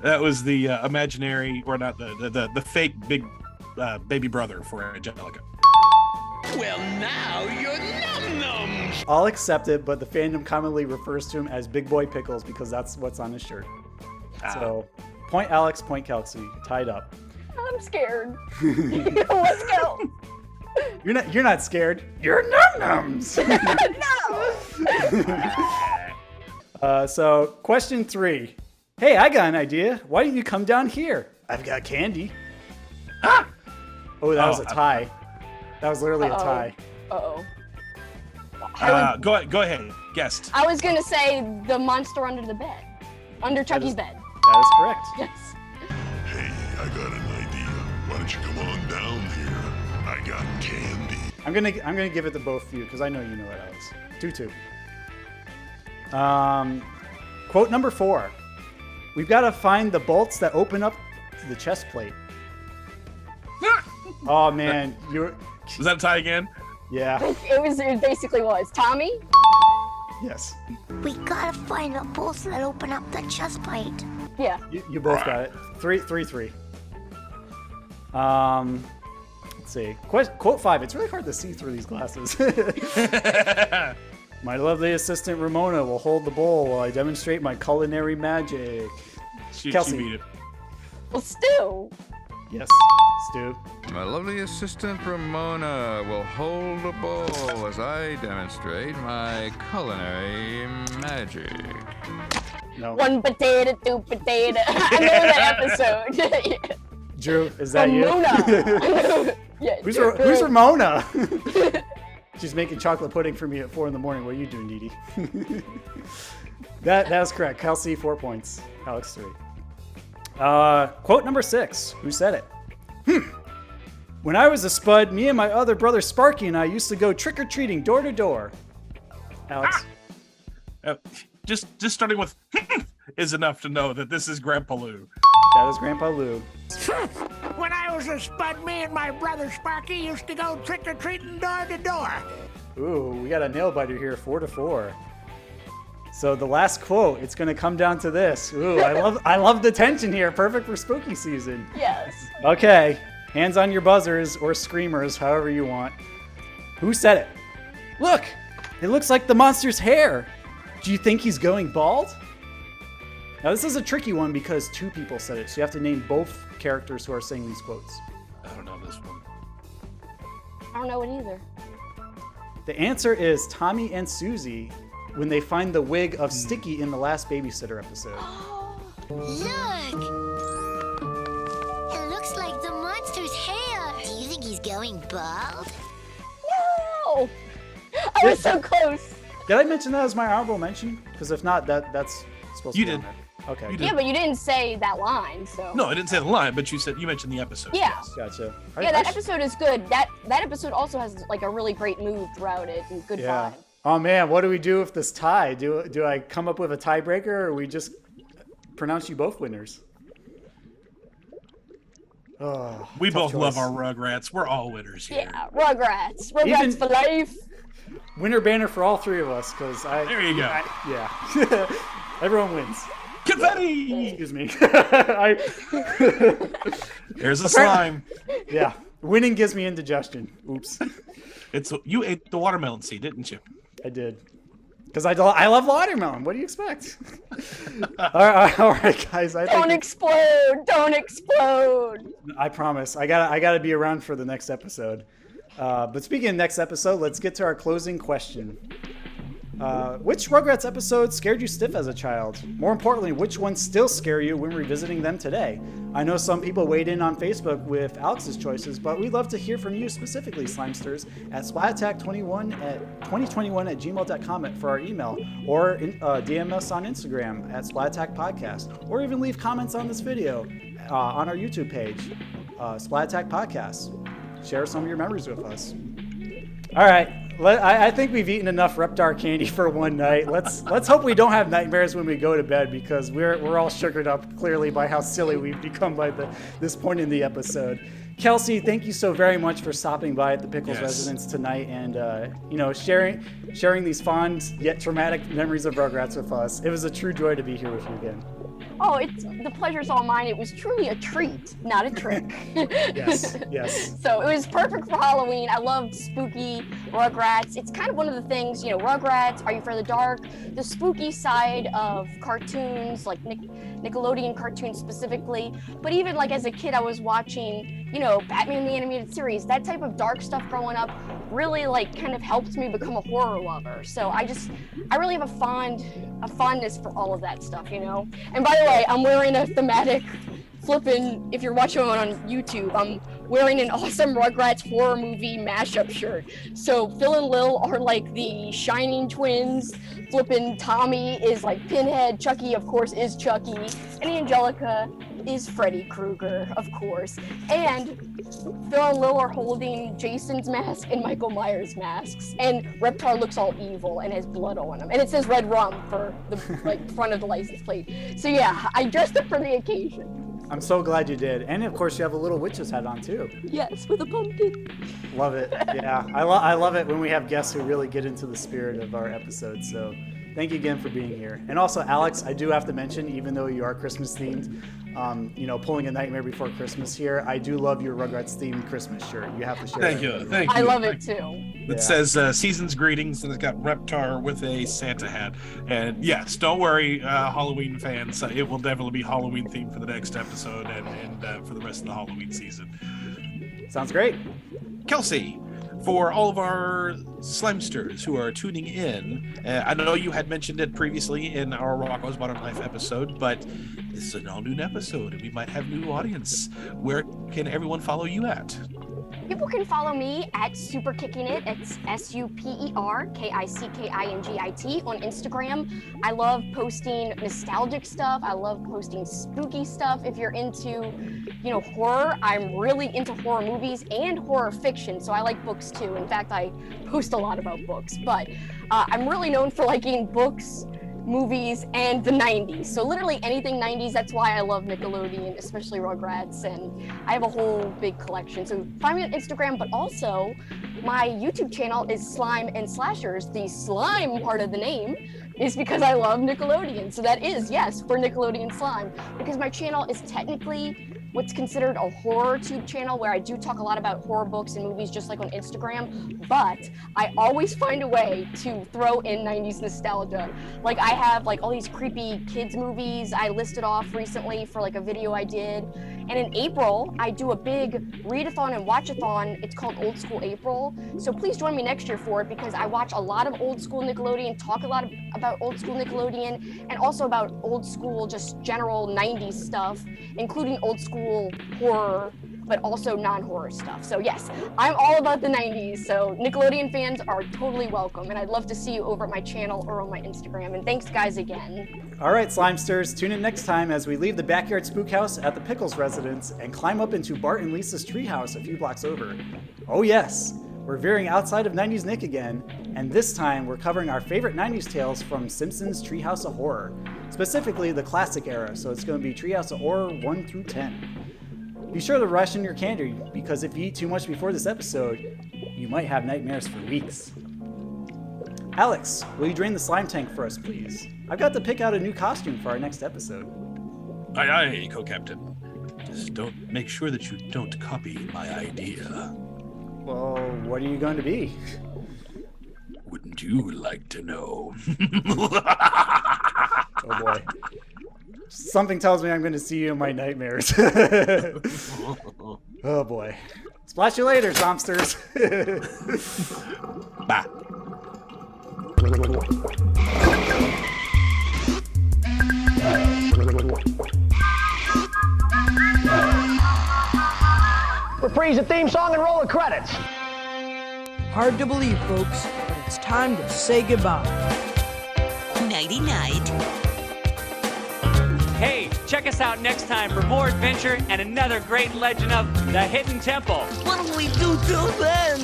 That was the imaginary, or not the fake big baby brother for Angelica. Well, now you're num-nums. I'll accept it, but the fandom commonly refers to him as Big Boy Pickles because that's what's on his shirt. So, point Alex, point Kelsi. Tied up. I'm scared. Let's go. You're not scared. You're num-nums. No. So, question 3. Hey, I got an idea. Why don't you come down here? I've got candy. Oh, that was a tie. That was literally a tie. Uh-oh. Go ahead. Guest. I was going to say the monster under the bed. Under Chucky's bed. That is correct. Yes. Hey, I got an idea. Why don't you come on down here? I got candy. I'm gonna give it to both of you because I know you know it, Alex. 2-2. Quote number 4. We've got to find the bolts that open up the chest plate. Oh man, Was that a tie again? Yeah. It basically was. Tommy? Yes. We gotta find a pulse that open up the chest plate. Yeah. You both got it. 3-3. Let's see. Quote 5. It's really hard to see through these glasses. My lovely assistant Ramona will hold the bowl while I demonstrate my culinary magic. Kelsi. She beat it. Well, Stu. Yes, Stu. My lovely assistant Ramona will hold the bowl as I demonstrate my culinary magic. No. 1 potato, 2 potato. I know that episode. Drew, is that Ramona. you? Who's Ramona? She's making chocolate pudding for me at 4 a.m. What are you doing, Needy? That is correct. Kelsi, 4 points. Alex, 3. Quote number 6. Who said it? When I was a spud, me and my other brother Sparky and I used to go trick-or-treating door to door. Alex? Just starting with is enough to know that this is Grandpa Lou. That is Grandpa Lou. When I was a spud, me and my brother Sparky used to go trick-or-treating door to door. Ooh, we got a nail biter here, 4-4. So the last quote, it's gonna come down to this. Ooh, I love the tension here. Perfect for spooky season. Yes. Okay, hands on your buzzers or screamers, however you want. Who said it? Look, it looks like the monster's hair. Do you think he's going bald? Now this is a tricky one because 2 people said it, so you have to name both characters who are saying these quotes. I don't know this one. I don't know it either. The answer is Tommy and Susie when they find the wig of Sticky in the last Babysitter episode. Look! It looks like the monster's hair. Do you think he's going bald? No! I was so close. Did I mention that as my honorable mention? Because if not, that's supposed to be on there. Okay. Yeah, but you didn't say that line, so. No, I didn't say the line, but you mentioned the episode. Yeah. Yes. Gotcha. Yeah, that episode is good. That episode also has like a really great mood throughout it and good vibe. Oh man, what do we do with this tie? Do I come up with a tiebreaker, or we just pronounce you both winners? Oh, we both choice. love our Rugrats. We're all winners here. Yeah, Rugrats. Rugrats for life. Winner banner for all 3 of us, because There you go. Yeah. Everyone wins. Confetti! Excuse me. There's a slime. Yeah. Winning gives me indigestion. Oops. You ate the watermelon seed, didn't you? I did. Because I love watermelon. What do you expect? all right, guys. Don't explode! Don't explode! I promise. I gotta be around for the next episode. But speaking of next episode, let's get to our closing question. Which Rugrats episode scared you stiff as a child? More importantly, which ones still scare you when revisiting them today? I know some people weighed in on Facebook with Alex's choices, but we'd love to hear from you specifically, Slimesters, at splatattack2021@gmail.com for our email, or DM us on Instagram at Splatattack Podcast, or even leave comments on this video on our YouTube page, Splatattack Podcast. Share some of your memories with us. All right. I think we've eaten enough Reptar candy for one night. Let's hope we don't have nightmares when we go to bed, because we're all sugared up clearly by how silly we've become by this point in the episode. Kelsi, thank you so very much for stopping by at the Pickles residence tonight and sharing these fond yet traumatic memories of Rugrats with us. It was a true joy to be here with you again. Oh, the pleasure's all mine. It was truly a treat, not a trick. Yes. So it was perfect for Halloween. I loved spooky Rugrats. It's kind of one of the things, Rugrats, Are You Afraid of the Dark? The spooky side of cartoons, like Nickelodeon cartoons specifically. But even like as a kid, I was watching, Batman the Animated Series. That type of dark stuff growing up really like kind of helped me become a horror lover. So I really have a fondness for all of that stuff, And by the way, I'm wearing a thematic if you're watching on YouTube, I'm wearing an awesome Rugrats horror movie mashup shirt. So Phil and Lil are like the Shining twins, Tommy is like Pinhead, Chucky of course is Chucky, and Angelica is Freddy Krueger, of course. And Phil and Lil are holding Jason's mask and Michael Myers' masks. And Reptar looks all evil and has blood on him. And it says Red Rum for the front of the license plate. So yeah, I dressed up for the occasion. I'm so glad you did. And of course, you have a little witch's hat on too. Yes, with a pumpkin. Love it. Yeah, I love it when we have guests who really get into the spirit of our episodes. So thank you again for being here. And also, Alex, I do have to mention, even though you are Christmas themed, pulling a Nightmare Before Christmas here, I do love your Rugrats themed Christmas shirt. You have to share Thank you. Thank you. I love it too. It says Season's Greetings, and it's got Reptar with a Santa hat. And yes, don't worry, Halloween fans. It will definitely be Halloween themed for the next episode and for the rest of the Halloween season. Sounds great. Kelsi, for all of our Slimesters who are tuning in, I know you had mentioned it previously in our Rocco's Modern Life episode, but this is an all-new episode, and we might have new audience. Where can everyone follow you at? People can follow me at Super Kicking It. It's SuperKickingit on Instagram. I love posting nostalgic stuff. I love posting spooky stuff. If you're into, horror, I'm really into horror movies and horror fiction, so I like books too. In fact, I post a lot about books, but I'm really known for liking books, movies, and the 90s. So literally anything 90s. That's why I love Nickelodeon, especially Rugrats, and I have a whole big collection. So find me on Instagram, but also my YouTube channel is Slime and Slashers. The slime part of the name is because I love Nickelodeon. So that is, yes, for Nickelodeon Slime, because my channel is technically what's considered a horror tube channel, where I do talk a lot about horror books and movies just like on Instagram, but I always find a way to throw in 90s nostalgia. Like I have like all these creepy kids movies I listed off recently for like a video I did. And in April, I do a big readathon and watchathon. It's called Old School April. So please join me next year for it, because I watch a lot of old school Nickelodeon, talk a lot about old school Nickelodeon, and also about old school, just general 90s stuff, including old school horror, but also non-horror stuff. So yes, I'm all about the 90s. So Nickelodeon fans are totally welcome, and I'd love to see you over at my channel or on my Instagram. And thanks guys again. All right, Slimesters, tune in next time as we leave the backyard spook house at the Pickles residence and climb up into Bart and Lisa's treehouse a few blocks over. Oh yes, we're veering outside of 90s Nick again, and this time we're covering our favorite 90s tales from Simpsons Treehouse of Horror, specifically the classic era, so it's going to be Treehouse of Horror 1 through 10. Be sure to ration your candy, because if you eat too much before this episode, you might have nightmares for weeks. Alex, will you drain the slime tank for us, please? I've got to pick out a new costume for our next episode. Aye, aye, co-captain. Just make sure that you don't copy my idea. Well, what are you going to be? Wouldn't you like to know? Oh boy. Something tells me I'm going to see you in my nightmares. Oh boy. Splash you later, Zompsters. Bye. Reprise the theme song and roll the credits. Hard to believe, folks, but it's time to say goodbye. Nighty-night. Hey, check us out next time for more adventure and another great legend of the Hidden Temple. What'll we do till then?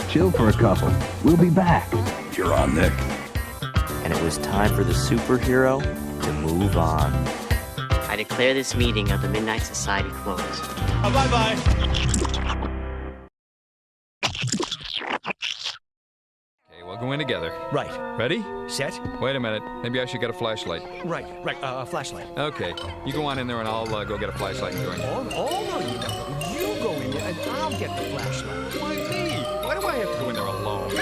Chill for a couple. We'll be back. You're on, Nick. And it was time for the superhero to move on. I declare this meeting of the Midnight Society closed. Bye-bye. We'll go in together. Right. Ready? Set. Wait a minute. Maybe I should get a flashlight. Right. A flashlight. Okay. You go on in there and I'll go get a flashlight and join you. Oh, no, you don't. You go in there and I'll get the flashlight. Why me? Why do I have to go in there alone?